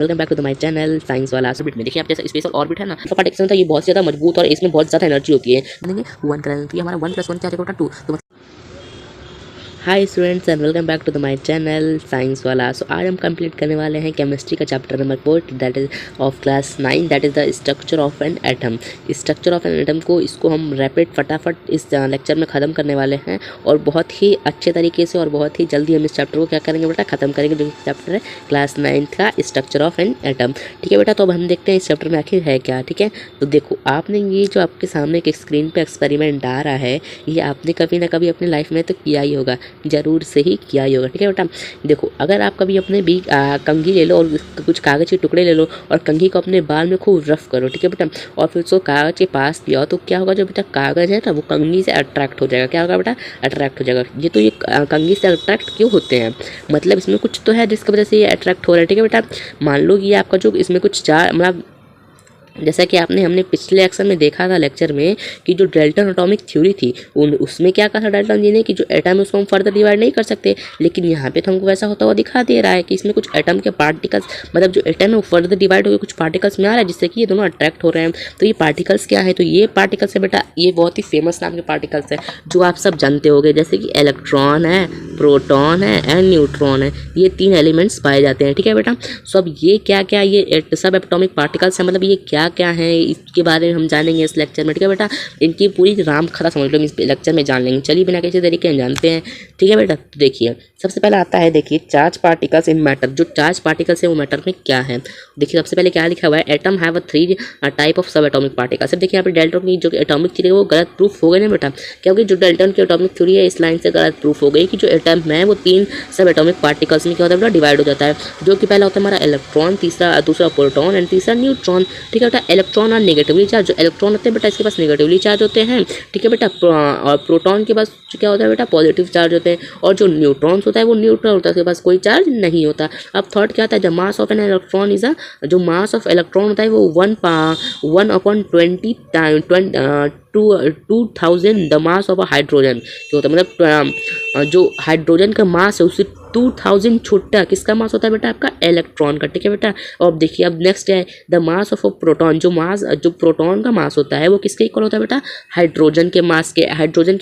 Welcome back to my channel science वाला orbit में। देखिए आप जैसा स्पेशल ऑर्बिट है ना, इसका पार्टिकल था ये बहुत ज़्यादा मजबूत और इसमें बहुत ज़्यादा एनर्जी होती है। देखेंगे 1 करेंगे तो ये हमारा 1 + 1 क्या होगा 2। तो hi students and welcome back to my channel science वाला। सो आज हम कंप्लीट करने वाले हैं केमिस्ट्री का chapter number 4 that is of class 9 that is the structure of an atom. Structure of an atom को इसको हम रैपिड फटाफट इस लेक्चर में ख़त्म करने वाले हैं और बहुत ही अच्छे तरीके से और बहुत ही जल्दी हम इस चैप्टर को क्या करेंगे बेटा, ख़त्म करेंगे। जो चैप्टर है क्लास 9 का स्ट्रक्चर ऑफ एन एटम। ठीक है बेटा, तो अब हम देखते हैं इस चैप्टर में आखिर है क्या। ठीक है, तो देखो आपने ये जो आपके सामने एक स्क्रीन पे एक्सपेरिमेंट आ रहा है, ये आपने कभी ना कभी अपनी लाइफ में तो किया ही होगा, ज़रूर से ही किया ही होगा। ठीक है बेटा, देखो अगर आप कभी अपने भी कंघी ले लो और कुछ कागज़ के टुकड़े ले लो और कंघी को अपने बाल में खूब रफ करो। ठीक है बेटा, और फिर उसको कागज़ के पास भी आओ तो क्या होगा, जो बेटा कागज़ है ना वो कंघी से अट्रैक्ट हो जाएगा। क्या होगा बेटा, अट्रैक्ट हो जाएगा। ये तो ये कंघी से अट्रैक्ट क्यों होते हैं, मतलब इसमें कुछ तो है जिसकी वजह से ये अट्रैक्ट हो रहा है। ठीक है बेटा, मान लो ये आपका जो इसमें कुछ चार मतलब जैसा कि हमने पिछले एक्शन में देखा था लेक्चर में कि जो डेल्टन एटॉमिक थ्योरी थी उसमें क्या कहा था डेल्टन जी ने कि जो एटम है उसको हम फर्दर डिवाइड नहीं कर सकते, लेकिन यहाँ पे तो हमको वैसा होता हुआ दिखा दे रहा है कि इसमें कुछ एटम के पार्टिकल्स मतलब जो एटम है वो फर्दर डिवाइड होकर कुछ पार्टिकल्स में आ रहा है जिससे कि ये दोनों अट्रैक्ट हो रहे हैं। तो ये पार्टिकल्स क्या है, तो ये पार्टिकल्स है बेटा, ये बहुत ही फेमस नाम के पार्टिकल्स है जो आप सब जानते होंगे, जैसे कि इलेक्ट्रॉन है, प्रोटॉन है एंड न्यूट्रॉन है। ये 3 एलिमेंट्स पाए जाते हैं। ठीक है बेटा, सो अब ये क्या क्या ये सब एटॉमिक पार्टिकल्स है, मतलब ये क्या क्या है इसके बारे में हम जानेंगे इस लेक्चर में। ठीक है बेटा, इनकी पूरी राम कथा समझ लो इस लेक्चर में जान लेंगे। चलिए बिना किसी तरीके से जानते हैं। ठीक है बेटा, तो देखिए सबसे पहले आता है, देखिए चार्ज पार्टिकल्स इन मैटर। जो चार्ज पार्टिकल्स है वो मैटर में क्या है, देखिए सबसे पहले क्या लिखा हुआ है, atom have a 3 type of सब एटॉमिक पार्टिकल्स। अब देखिए यहाँ पे डेल्टन की जो एटॉमिक थ्योरी है वो गलत प्रूफ हो गई ना बेटा, क्योंकि जो डेल्टन की एटॉमिक थ्योरी है इस लाइन से गलत प्रूफ हो गई कि जो एटम है वो 3 सब एटॉमिक पार्टिकल्स में क्या होता है बेटा, डिवाइड हो जाता है। जो कि पहला होता है हमारा इलेक्ट्रॉन, दूसरा प्रोटॉन एंड तीसरा न्यूट्रॉन। ठीक है बेटा, इलेक्ट्रॉन और नेगेटिवली चार्ज, जो इलेक्ट्रॉन होते हैं बेटा इसके पास नेगेटिवली चार्ज होते हैं। ठीक है बेटा, और प्रोटॉन के पास क्या होता है बेटा, पॉजिटिव चार्ज होते हैं, और जो न्यूट्रॉन्स होता है वो न्यूट्रल होता है, उसके पास कोई चार्ज नहीं होता। अब थर्ड क्या होता है, the mass of an electron is जो मास ऑफ इलेक्ट्रॉन होता है वो 1/20 2000 the mass of a hydrogen जो होता है, मतलब जो हाइड्रोजन का मास है उससे 2000 छोटा किसका मास होता है बेटा, आपका इलेक्ट्रॉन का। ठीक है बेटा, और अब देखिए अब नेक्स्ट है the mass of a proton. जो प्रोटॉन का मास होता है वो किसके इक्वल होता है बेटा, हाइड्रोजन के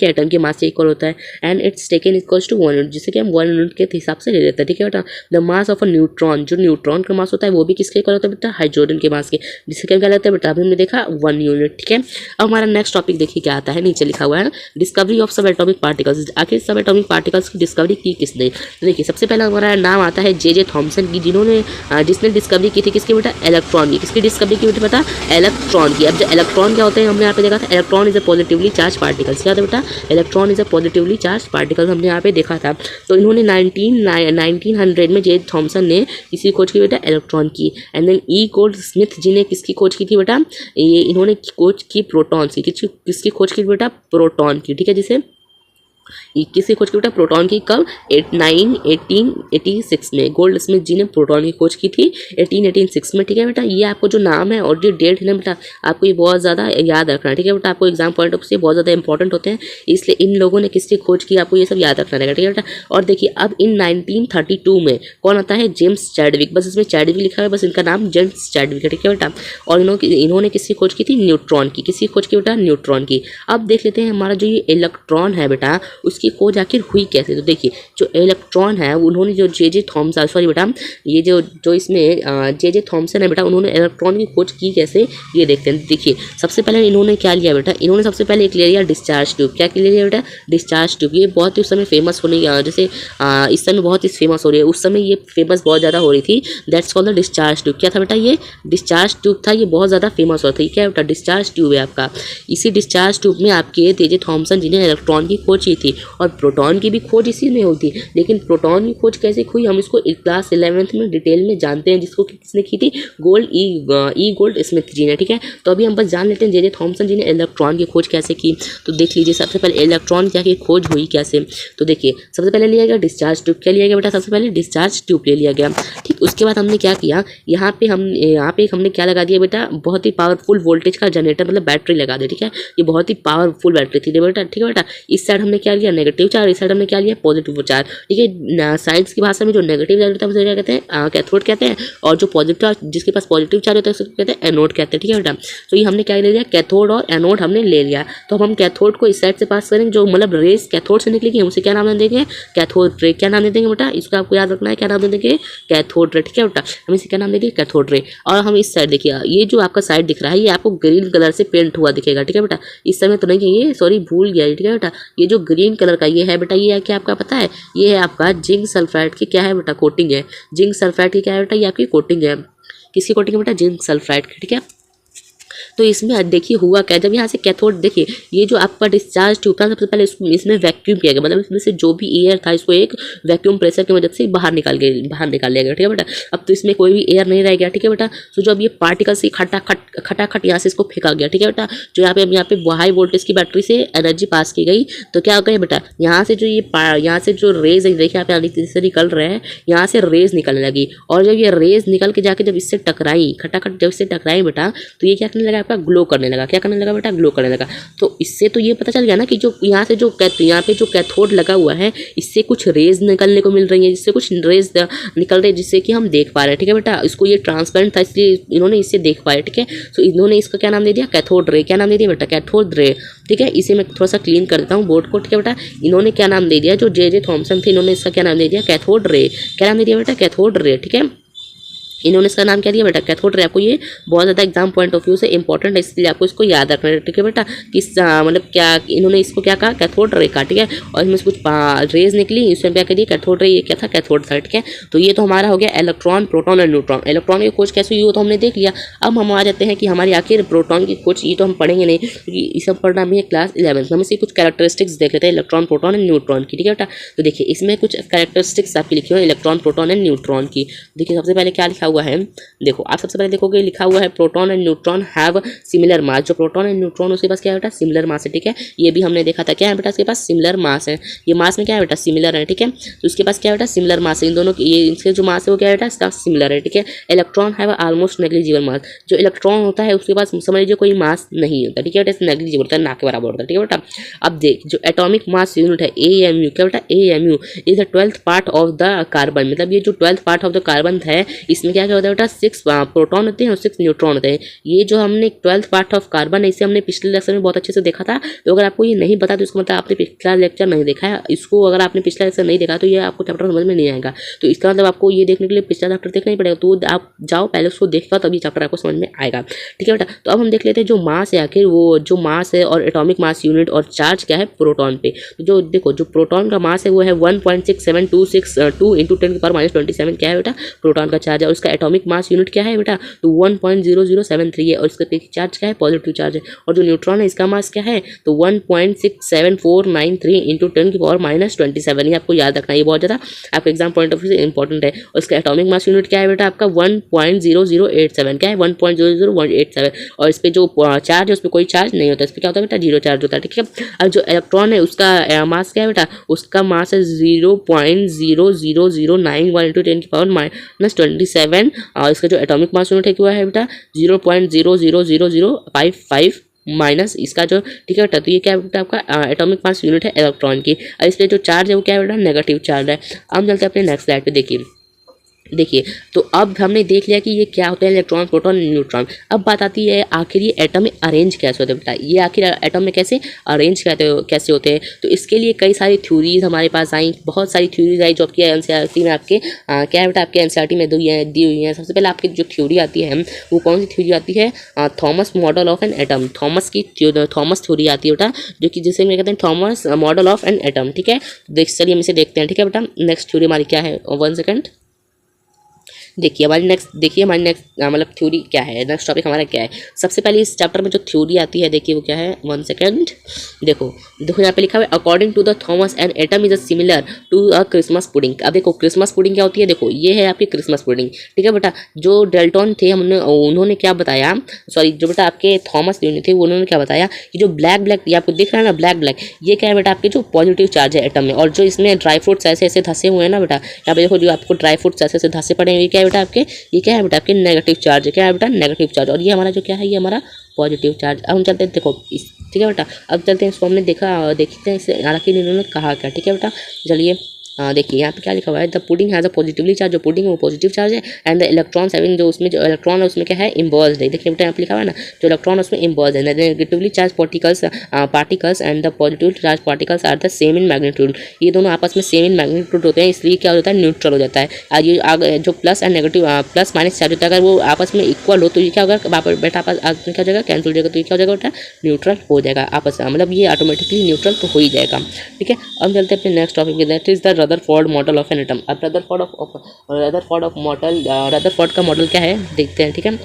एटम के मास के इक्वल होता है। And it's taken equals to 1 unit, जिसे कि हम 1 यूनिट के हिसाब से ले लेते हैं। ठीक है बेटा, the mass of a neutron, जो न्यूट्रॉन का मास होता है वो भी किसके इक्वल होता है बेटा, हाइड्रोजन के मास के, जिससे क्या लेते हैं बेटा, अभी हमने देखा 1 यूनिट। ठीक है, अब हमारा नेक्स्ट टॉपिक देखिए क्या आता है, नीचे लिखा हुआ है डिस्कवरी ऑफ सब एटॉमिक पार्टिकल्स। आखिर सब एटॉमिक पार्टिकल्स की डिस्कवरी की किसने, देखिए सबसे पहला हमारा नाम आता है जे थॉमसन की, जिसने डिस्कवरी की थी किसकी बेटा, इलेक्ट्रॉन की। किसकी डिस्कवरी की बेटा, पता इलेक्ट्रॉन की। अब जो इलेक्ट्रॉन क्या होते हैं हमने यहाँ पे देखा था, electron is a positively charge particles. क्या था बेटा, electron is a positively charge particles हमने यहाँ पे देखा था। तो इन्होंने 1900 में जे थॉमसन ने किसी खोज की बेटा, इलेक्ट्रॉन की। And then E Goldsmith ji ने किसकी खोज की थी बेटा, ये इन्होंने खोज की प्रोटॉन की। किसकी खोज की बेटा, प्रोटॉन की। ठीक है, जिसे किसकी खोज की बेटा, प्रोटॉन की। कब, 1886 में गोल्ड स्मिथ जी ने प्रोटॉन की खोज की थी 1886 में। ठीक है बेटा, ये आपको जो नाम है और जो डेट है ना बेटा, आपको ये बहुत ज़्यादा याद रखना है। ठीक है बेटा, आपको एग्जाम पॉइंट ऑफ से बहुत ज़्यादा इंपॉर्टेंट होते हैं, इसलिए इन लोगों ने किसकी खोज की आपको ये सब याद रखना रहेगा। ठीक है बेटा, और देखिए अब इन 1932 में कौन आता है, जेम्स चैडविक। बस इसमें चैडविक लिखा है, बस इनका नाम जेम्स चैडविक है। ठीक है बेटा, और इन्होंने किसकी खोज की थी, न्यूट्रॉन की। किसकी खोज की बेटा, न्यूट्रॉन की। अब देख लेते हैं हमारा जो ये इलेक्ट्रॉन है बेटा उसकी खोज आखिर हुई कैसे। तो देखिए जो इलेक्ट्रॉन है उन्होंने जो जे थॉमसन, सॉरी बेटा ये जो इसमें जे थॉमसन है बेटा, उन्होंने इलेक्ट्रॉन की खोज की कैसे ये देखते हैं। देखिए सबसे पहले इन्होंने क्या लिया बेटा, इन्होंने सबसे पहले एक ले लिया डिस्चार्ज ट्यूब। क्या ले लिया बेटा, डिस्चार्ज ट्यूब। ये बहुत ही उस समय फेमस होने, जैसे इस समय बहुत ही फेमस हो रही है, उस समय ये फेमस बहुत ज़्यादा हो रही थी। That's called the discharge tube. क्या था बेटा, ये डिस्चार्ज ट्यूब था, ये बहुत ज़्यादा फेमस हो रहा था। क्या बेटा, डिस्चार्ज ट्यूब है आपका। इसी डिस्चार्ज ट्यूब में आपके जे थॉमसन जी ने इलेक्ट्रॉन की खोज की थी और प्रोटॉन की भी खोज इसी में होती। लेकिन प्रोटॉन की खोज कैसे हुई हम इसको क्लास 11th में डिटेल में जानते हैं, जिसको किसने की थी, गोल्ड स्मिथ जी ने। ठीक है, तो अभी हम बस जान लेते हैं जे थॉमसन जी ने इलेक्ट्रॉन की खोज कैसे की। तो देख लीजिए सबसे पहले इलेक्ट्रॉन क्या की खोज हुई कैसे। तो देखिए सबसे पहले लिया गया डिस्चार्ज ट्यूब। क्या लिया गया बेटा, सबसे पहले डिस्चार्ज ट्यूब ले लिया गया। ठीक, उसके बाद हमने क्या किया, यहाँ पे हमने क्या लगा दिया बेटा, बहुत ही पावरफुल वोल्टेज का जनरेटर मतलब बैटरी लगा दिया। ठीक है, ये बहुत ही पावरफुल बैटरी थी बेटा। ठीक है बेटा, इस साइड हमने क्या लिया, नेगेटिव चार्ज, इस साइड हमने क्या लिया, पॉजिटिव चार्ज। ठीक है, साइंस की भाषा में जो नेगेटिव चार्ज होता है उसे क्या कहते हैं, कैथोड कहते हैं, और जो पॉजिटिव चार्ज, जिसके पास पॉजिटिव चार्ज होता है उसको कहते हैं एनोड कहते हैं। ठीक है बेटा, तो ये हमने क्या ले लिया, कैथोड और एनोड हमने ले लिया। तो अब हम कैथोड को इस साइड से पास करेंगे, जो मतलब रेस कैथोड से निकलेगी, उसे क्या नाम दे देंगे, कैथोड रे। क्या नाम दे देंगे बेटा, इसको आपको याद रखना है, क्या नाम दे देंगे, कैथोड रे। ठीक है बेटा, हम इसे क्या नाम देंगे, कैथोड रे। और हम इस साइड देखिए, ये जो आपका साइड दिख रहा है ये आपको ग्रीन कलर से पेंट हुआ दिखेगा। ठीक है बेटा, इस समय तो नहीं है ये, सॉरी भूल गया। ठीक है बेटा, ये जो ग्रीन कलर का ये है बेटा, ये है क्या आपका पता है, ये है आपका जिंक सल्फाइड की क्या है बेटा, कोटिंग है। जिंक सल्फाइड की क्या है बेटा, ये आपकी कोटिंग है। किसकी कोटिंग है बेटा, जिंक सल्फाइड की। ठीक है, तो इसमें देखिए हुआ क्या, जब यहाँ से कैथोड देखिए ये जो आपका डिस्चार्ज ट्यूब था, सबसे पहले इसमें वैक्यूम किया गया, मतलब इसमें से जो भी एयर था इसको एक वैक्यूम प्रेशर की मदद से बाहर निकाल लिया गया। ठीक है बेटा, अब तो इसमें कोई भी एयर नहीं रह गया। ठीक है बेटा, तो जो अब ये पार्टिकल से खटाखट यहाँ से इसको फेंका गया। ठीक है बेटा, जो यहाँ पे हाई वोल्टेज की बैटरी से एनर्जी पास की गई, तो क्या हो गया बेटा, यहाँ से जो यहाँ से जो रेज है देखिए यहाँ पे से निकल रहे हैं, यहाँ से रेज निकलने लगी, और जब ये रेज निकल के जाके जब इससे टकराई, खटाखट जब इससे टकराई बेटा, तो ये क्या करने लगा, आपका ग्लो करने लगा। क्या करने लगा बेटा, ग्लो करने लगा। तो इससे तो ये पता चल गया ना कि जो यहाँ से जो यहाँ पे जो कैथोड लगा हुआ है, इससे कुछ रेज निकलने को मिल रही है, जिससे कुछ रेज निकल रही है, जिससे कि हम देख पा रहे हैं। ठीक है बेटा, इसको ये ट्रांसपेरेंट था इसलिए इन्होंने इससे देख पाया। ठीक है, तो इन्होंने इसका क्या नाम दे दिया, कैथोड रे। क्या नाम दे दिया बेटा, कैथोड रे। ठीक है, इसे मैं थोड़ा सा क्लीन कर देता हूँ बोर्ड को। ठीक है बेटा, इन्होंने क्या नाम दे दिया, जो जे थॉमसन थे, इन्होंने इसका क्या नाम दे दिया, कैथोड रे। क्या नाम दे दिया बेटा, कैथोड रे। ठीक है, इन्होंने इसका नाम क्या दिया बेटा, कैथोड रे। आपको ये बहुत ज़्यादा एग्जाम पॉइंट ऑफ व्यू से इंपॉर्टेंट है, इसलिए आपको इसको याद रखना है। ठीक है बेटा, किस मतलब क्या इन्होंने इसको क्या कहा, कैथोड रे का। ठीक है, और इसमें कुछ रेज निकली, इसमें क्या कह दिया, कैथोड रे। ये क्या था, कैथोड था। ठीक है, तो ये तो हमारा हो गया इलेक्ट्रॉन, प्रोटॉन और न्यूट्रॉन। इलेक्ट्रॉन की खोज कैसे हुई वो तो हमने देख लिया। अब हम आ जाते हैं कि हमारी आखिर प्रोटॉन की खोज, ये तो हम पढ़ेंगे नहीं क्योंकि ये सब पढ़ना भी है क्लास 11 में। हम इसे कुछ कैरेक्टरिस्टिक्स देख लेते हैं इलेक्ट्रॉन, प्रोटॉन एंड न्यूट्रॉन की। ठीक है बेटा, तो देखिए इसमें कुछ कैरेक्टरिस्टिक्स आपकी लिखी हुई है इलेक्ट्रॉन, प्रोटॉन एंड न्यूट्रॉन की। देखिए सबसे पहले क्या लिखा हुआ है, देखो आप सबसे पहले देखोगे लिखा हुआ है proton and neutron have similar mass. जो प्रोटॉन एंड न्यूट्रॉन उसके पास क्या है बेटा, सिमिलर मास है। ठीक है, ये भी हमने देखा था, क्या है बेटा, इसके पास सिमिलर मास है। ये मास में क्या है बेटा, सिमिलर है। ठीक है, तो इसके पास क्या है बेटा, सिमिलर मास है। इन दोनों की ये इनके जो मास है वो क्या है बेटा, इसका सिमिलर है। ठीक है, electron have almost negligible mass. जो इलेक्ट्रॉन होता है उसके पास समझ लीजिए कोई मास नहीं होता। ठीक है बेटा, नेग्लिजिबल होता है, ना के बराबर होता है। ठीक है बेटा, अब देख जो एटॉमिक मास यूनिट है AMU, क्या बेटा, AMU is the 12th part of the carbon. मतलब ये जो 12th part of the carbon है, इसमें क्या होता है बेटा, 6 प्रोटॉन होते हैं और 6 न्यूट्रॉन होते हैं। ये जो हमने 12th पार्ट ऑफ कार्बन है, इसे हमने पिछले लेक्चर में बहुत अच्छे से देखा था। तो अगर आपको ये नहीं पता तो इसका मतलब आपने पिछला लेक्चर नहीं देखा है। इसको अगर आपने पिछला लेक्चर नहीं देखा तो ये आपको चैप्टर समझ में नहीं आएगा। तो इसका मतलब आपको ये देखने के लिए पिछला चैप्टर देखना ही पड़ेगा। तो आप जाओ पहले उसको देखा तभी चैप्टर आपको समझ में आएगा। ठीक है बेटा, तो अब हम देख लेते हैं जो मास है, आखिर वो जो मास है और एटॉमिक मास यूनिट और चार्ज क्या है प्रोटॉन पे। तो जो देखो जो प्रोटॉन का मास है वो है 1.6726 इंटू 10⁻27 क्या है बेटा, प्रोटॉन का चार्ज है। और उसका एटॉमिक मास यूनिट क्या है बेटा, तो 1.0073 है। और इसका चार्ज क्या है, पॉजिटिव चार्ज है। और जो न्यूट्रॉन है इसका मास क्या है, तो 1.67493 इंटू 10⁻27। ये आपको याद रखना है, ये बहुत ज़्यादा आपके एग्जाम पॉइंट ऑफ व्यू से इंपॉर्टेंट है। और इसका एटॉमिक मास यूनिट क्या है बेटा, आपका 1.0087 क्या है, 1.00187। और इस पर जो चार्ज है उस पर कोई चार्ज नहीं होता, इस पर क्या होता है बेटा, जीरो चार्ज होता है। ठीक है, और जो इलेक्ट्रॉन है उसका मास क्या है बेटा, उसका मास है 0.00091 इंटू 10⁻27। और इसका जो एटॉमिक मास यूनिट है क्या है बेटा, 0.0000055 माइनस इसका जो, ठीक है बेटा, तो ये क्या है बेटा आपका एटॉमिक मास यूनिट है इलेक्ट्रॉन की। और इस पर जो चार्ज है वो क्या है बेटा, नेगेटिव चार्ज है। अब चलते हैं अपने नेक्स्ट स्लाइड पे। देखिए तो अब हमने देख लिया कि ये क्या होता है इलेक्ट्रॉन, प्रोटॉन, न्यूट्रॉन। अब बात आती है आखिर ये एटम में अरेंज कैसे होते हैं बेटा, ये आखिर एटम में कैसे अरेंज कैसे होते हैं। तो इसके लिए कई सारी थ्योरीज हमारे पास आई, बहुत सारी थ्योरीज आई जो आपकी एनसीईआरटी में आपके क्या है बेटा, आपके एनसीईआरटी में दी हुई हैं। सबसे पहले आपकी जो थ्योरी आती है वो कौन सी थ्योरी आती है, Thomas model of an atom. Thomas theory आती है बेटा, जो कि जिसे कहते हैं Thomas model of an atom. ठीक है, चलिए हम इसे देखते हैं। ठीक है बेटा, नेक्स्ट थ्योरी हमारी क्या है, 1 सेकेंड। देखिए हमारी नेक्स्ट मतलब थ्योरी क्या है, नेक्स्ट टॉपिक हमारा क्या है। सबसे पहले इस चैप्टर में जो थ्योरी आती है देखिए वो क्या है, 1 सेकेंड। देखो यहाँ पे लिखा हुआ है according to the Thomas an atom is similar to a Christmas pudding. अब देखो क्रिसमस पुडिंग क्या होती है, देखो ये है आपकी क्रिसमस पुडिंग। ठीक है बेटा, जो डेल्टन थे उन्होंने क्या बताया, सॉरी जो बेटा आपके थॉमस थे उन्होंने क्या बताया कि जो ब्लैक ये आपको दिख रहा है ना, ब्लैक ये क्या है बेटा, आपके जो पॉजिटिव चार्ज है एटम में। और जो इसमें ड्राई फ्रूट्स ऐसे धसे हुए हैं ना बेटा, यहाँ पे देखो जो आपको ड्राई फ्रूट्स ऐसे धसे पड़े हैं, क्या है बेटा आपके, ये क्या है बेटा आपके नेगेटिव चार्ज है, क्या है बेटा नेगेटिव चार्ज, और ये हमारा जो क्या है, ये हमारा पॉजिटिव चार्ज। अब हम चलते हैं, देखो इस, ठीक है बेटा, अब चलते हैं इसको हमने देखते हैं इसे आखिर इन्होंने कहा क्या, ठीक है बेटा। चलिए देखिए यहाँ पे क्या लिखा हुआ है, the pudding has a positively charge, जो पुडिंग है वो पॉजिटिव चार्ज है, एंड द इलेक्ट्रॉन्स हैविंग, जो उसमें जो इलेक्ट्रॉन है उसमें क्या है, इम्बॉल्स्ड है। देखिए बेटा यहाँ पे लिखा हुआ है ना, जो इलेक्ट्रॉन उसमें इम्बॉल्स्ड है। Negatively charge particles and the positive charge particles are the same in magnitude, ये दोनों आपस में सेम इन मैग्नीट्यूड होते हैं, इसलिए क्या होता है, न्यूट्रल हो जाता है। और ये आगे जो plus and negative plus minus charge होता है, अगर वो आपस में इक्वल हो तो ये क्या होगा बेटा, आपस क्या हो जाएगा, कैंसिल हो जाएगा, तो ये क्या हो जाएगा बेटा, न्यूट्रल हो जाएगा आपस में, मतलब ये ऑटोमेटिकली न्यूट्रल तो हो ही जाएगा। ठीक है, अब चलते हैं अपने नेक्स्ट टॉपिक पे, that is the Rutherford model of an atom. अब रदरफोर्ड का मॉडल क्या है देखते हैं। ठीक है,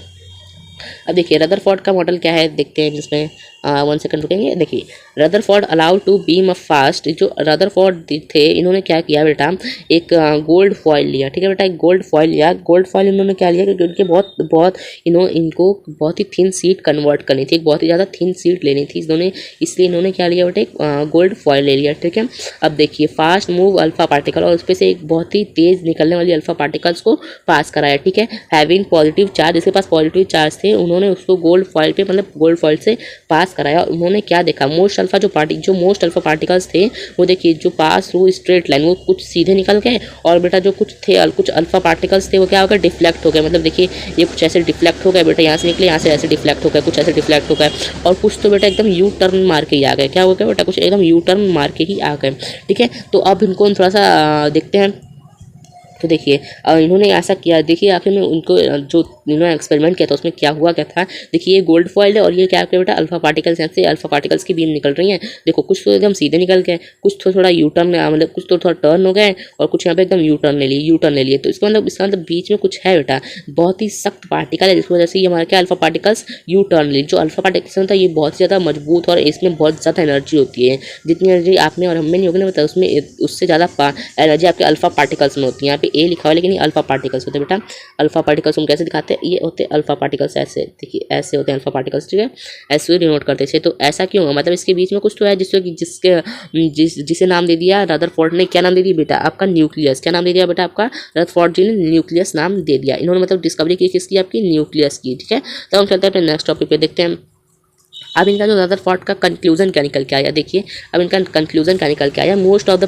अब देखिए रदरफोर्ड का मॉडल क्या है देखते हैं, जिसमें 1 सेकंड रुकेंगे। देखिए Rutherford allowed to beam a fast, जो रदरफोर्ड थे इन्होंने क्या किया बेटा, एक गोल्ड फॉइल लिया। ठीक है बेटा, एक गोल्ड फॉइल लिया। गोल्ड फॉइल इन्होंने क्या लिया, क्योंकि उनके बहुत इनको बहुत ही थिन सीट कन्वर्ट करनी थी, बहुत ही ज़्यादा थिन सीट लेनी थी इन्होंने, इसलिए इन्होंने क्या लिया बेटा, एक गोल्ड फॉइल ले लिया। ठीक है, अब देखिए फास्ट मूव अल्फा पार्टिकल, और उस पर से एक बहुत ही तेज़ निकलने वाली अल्फा पार्टिकल्स को पास कराया। ठीक है, हैविंग पॉजिटिव चार्ज, जिसके पास पॉजिटिव चार्ज थे उन्होंने उसको गोल्ड फॉइल पे, मतलब गोल्ड फॉइल से पास कराया। उन्होंने क्या देखा, मोस्ट अल्फा पार्टिकल्स थे वो देखिए, जो पास थ्रू स्ट्रेट लाइन, वो कुछ सीधे निकल गए, और बेटा जो कुछ अल्फा पार्टिकल्स थे वो क्या हो गए, डिफ्लेक्ट हो गए। मतलब देखिए ये कुछ ऐसे डिफ्लेक्ट हो गए बेटा, यहाँ से निकले, यहाँ से ऐसे डिफ्लेक्ट हो गए, कुछ ऐसे डिफ्लेक्ट हो गए, और कुछ तो बेटा एकदम यू टर्न मार के ही आ गए। क्या हो गया बेटा, कुछ एकदम यू टर्न मार के ही आ गए। ठीक है, तो अब इनको थोड़ा सा देखते हैं। तो देखिए इन्होंने ऐसा किया, देखिए आखिर में उनको जो इन्होंने एक्सपेरिमेंट किया था उसमें क्या हुआ क्या था। देखिए ये गोल्ड फॉइल है, और ये क्या किया बेटा, अल्फा पार्टिकल्स, यहाँ से अल्फा पार्टिकल्स की बीम निकल रही हैं। देखो कुछ तो एकदम सीधे निकल गए, कुछ तो थोड़ा यू टर्न, मतलब कुछ तो थोड़ा टर्न हो गए, और कुछ यहाँ पे एकदम यू टर्न ले लिए। तो इसका मतलब बीच में कुछ है बेटा, बहुत ही सख्त पार्टिकल है, जिसकी वजह से ये हमारे क्या अल्फा पार्टिकल्स यू टर्न ले। जो अल्फा पार्टिकल्स होता है ये बहुत ज़्यादा मजबूत, और इसमें बहुत ज़्यादा एनर्जी होती है। जितनी एनर्जी आप में और हम में नहीं होगी ना बेटा, उसमें उससे ज़्यादा एनर्जी आपके अल्फा पार्टिकल्स में होती है। यहाँ पे ए लिखा हुआ है, लेकिन अल्फा पार्टिकल्स होते हैं बेटा। अल्फा पार्टिकल्स हम कैसे दिखाते हैं, ये होते हैं अल्फा पार्टिकल्स, ऐसे देखिए ऐसे होते हैं अल्फा पार्टिकल्स। ठीक है, ऐसे डिनोट करते हैं। तो ऐसा क्यों, मतलब इसके बीच में कुछ तो है, जिसे नाम दे दिया रदरफोर्ड ने। क्या नाम दे दिया बेटा, आपका न्यूक्लियस। क्या नाम दे दिया बेटा, आपका रदरफोर्ड जी ने न्यूक्लियस नाम दे दिया। इन्होंने मतलब डिस्कवरी की किसकी, आपकी न्यूक्लियस की। ठीक है, तो हम चलते हैं अपने नेक्स्ट टॉपिक पे, देखते हैं अब इनका जो रदरफोर्ड का कंक्लूजन क्या निकल के आया। देखिए अब इनका कंक्लूजन क्या निकल के आया, most of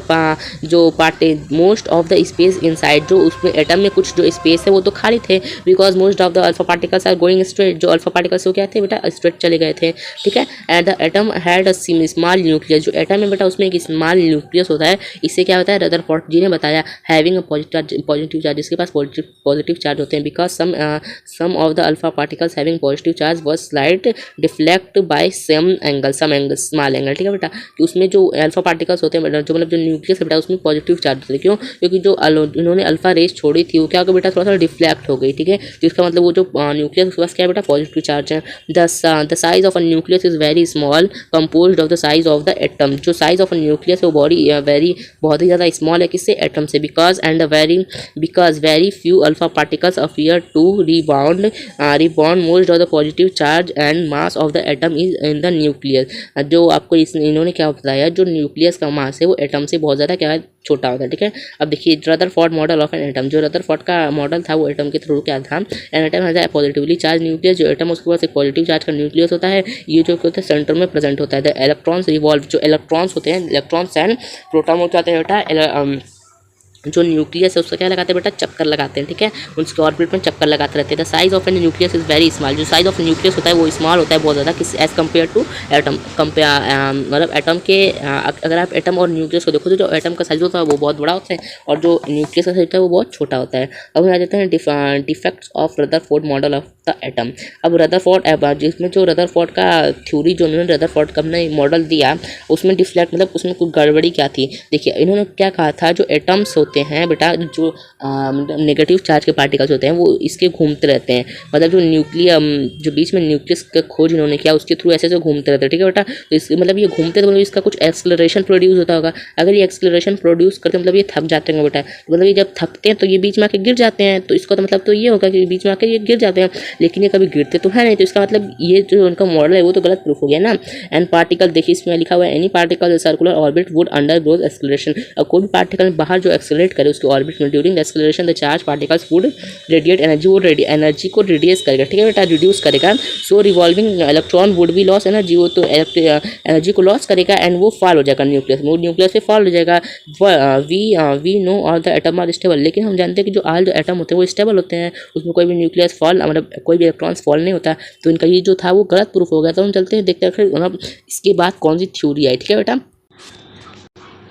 the space inside, जो उसमें एटम में कुछ जो स्पेस है वो तो खाली थे, because most of the alpha particles are going straight, जो अल्फा पार्टिकल्स वो क्या थे बेटा, स्ट्रेट चले गए थे। ठीक है, and the atom had a small nucleus, जो एटम है बेटा उसमें एक स्मॉल न्यूक्लियस होता है। इससे क्या होता है, रदरफोर्ड जी ने बताया, हैविंग अ पॉजिटिव चार्ज, जिसके पास पॉजिटिव चार्ज होते हैं, because some of the alpha particles having positive charge was slight deflect by some angle small angle. ठीक है बेटा, कि उसमें जो अल्फा पार्टिकल्स होते हैं बेटा, जो मतलब जो न्यूक्लियस है बेटा उसमें पॉजिटिव चार्ज होते हैं। क्यों, क्योंकि जो इन्होंने अल्फा रेस छोड़ी थी वो क्या हो गया बेटा, थोड़ा सा डिफ्लेक्ट हो गई। ठीक है, जिसका मतलब वो जो न्यूक्लियस उसके पास क्या है बेटा, पॉजिटिव चार्ज है। The size of a nucleus is very small composed of the size of the atom, जो साइज ऑफ अ न्यूक्लियस है वो बहुत ही ज़्यादा स्मॉल है, किससे, एटम से। Because very few alpha particles appear to rebound most of the positive charge and mass of the atom is in the nucleus. जो आपको इन्होंने क्या बताया, जो न्यूक्लियस का मास है वो एटम से बहुत ज़्यादा क्या है, छोटा होता है। ठीक है, अब देखिए Rutherford model of an atom, जो रदरफोर्ड का मॉडल था वो एटम के थ्रू क्या था, an atom has a positively charge nucleus, जो एटम उसके पास एक पॉजिटिव चार्ज का न्यूक्लियस होता है, ये जो होता है सेंटर में प्रेजेंट होता है। द इलेक्ट्रॉन्स रिवॉल्व, जो इलेक्ट्रॉन्स होते हैं, इलेक्ट्रॉन्स एंड प्रोटॉन हो जाते हैं बेटा, जो न्यूक्लियस है उसका क्या लगाते हैं बेटा, चक्कर लगाते हैं। ठीक है, उसके ऑर्बिट में चक्कर लगाते रहते हैं। The size of an nucleus is very small, जो साइज ऑफ न्यूक्लियस होता है वो स्मॉल होता है बहुत ज़्यादा, किस एज कम्पेयर टू एटम। मतलब एटम के अगर आप एटम और न्यूक्लियस को देखो तो जो एटम का साइज होता है वो बहुत बड़ा होता है, और जो न्यूक्लियस का साइज होता है वो बहुत छोटा होता है। अब हम आ जाते हैं defects of Rutherford model of the atom. अब रदरफोर्ड, जिसमें जो रदरफोर्ड का थ्योरी, जो उन्होंने रदरफोर्ड का अपना मॉडल दिया उसमें डिफ्लेक्ट, मतलब उसमें कुछ गड़बड़ी क्या थी। देखिए इन्होंने क्या कहा था, जो एटम्स होते हैं बेटा, जो नेगेटिव चार्ज के पार्टिकल्स होते हैं वो इसके घूमते रहते हैं, मतलब जो बीच में न्यूक्लियस का खोज इन्होंने किया उसके थ्रू ऐसे घूमते रहते हैं। ठीक है बेटा, तो इसके मतलब ये घूमते तो मतलब इसका कुछ एक्सेलरेशन प्रोड्यूस होता होगा। अगर ये एक्सेलरेशन प्रोड्यूस करते मतलब ये थक जाते हैं बेटा, मतलब ये जब थकते हैं तो ये बीच में आके गिर जाते हैं, तो इसका तो मतलब तो ये होगा कि बीच में आके ये गिर जाते हैं, लेकिन ये कभी गिरते तो है नहीं, तो इसका मतलब ये जो उनका मॉडल है वो तो गलत प्रूफ हो गया ना। एंड पार्टिकल, देखिए इसमें लिखा हुआ है, any particle circular orbit would undergo acceleration, कोई भी पार्टिकल बाहर जो एक्सेलरेट एक्सेलरेट करे उसके ऑर्बिट में, during the acceleration the charge particles would radiate energy, वो एनर्जी को रिड्यूस करेगा, ठीक है बेटा, रिड्यूस करेगा। सो रिवॉल्विंग इलेक्ट्रॉन वुड भी लॉस एनर्जी, वो तो एनर्जी को लॉस करेगा एंड वो फॉल हो जाएगा न्यूक्लियस में, वो न्यूक्लियस से फॉल हो जाएगा। We know all the atom are stable, लेकिन हम जानते हैं कि जो ऑल जो एटम होते हैं वो स्टेबल होते हैं, उसमें कोई भी न्यूक्लियस फॉल मतलब कोई भी इलेक्ट्रॉन्स फॉल नहीं होता। तो इनका ये जो था वो गलत प्रूफ हो गया। तो हम चलते हैं देखते हैं फिर मतलब इसके बाद कौन सी थ्योरी आई, ठीक है बेटा।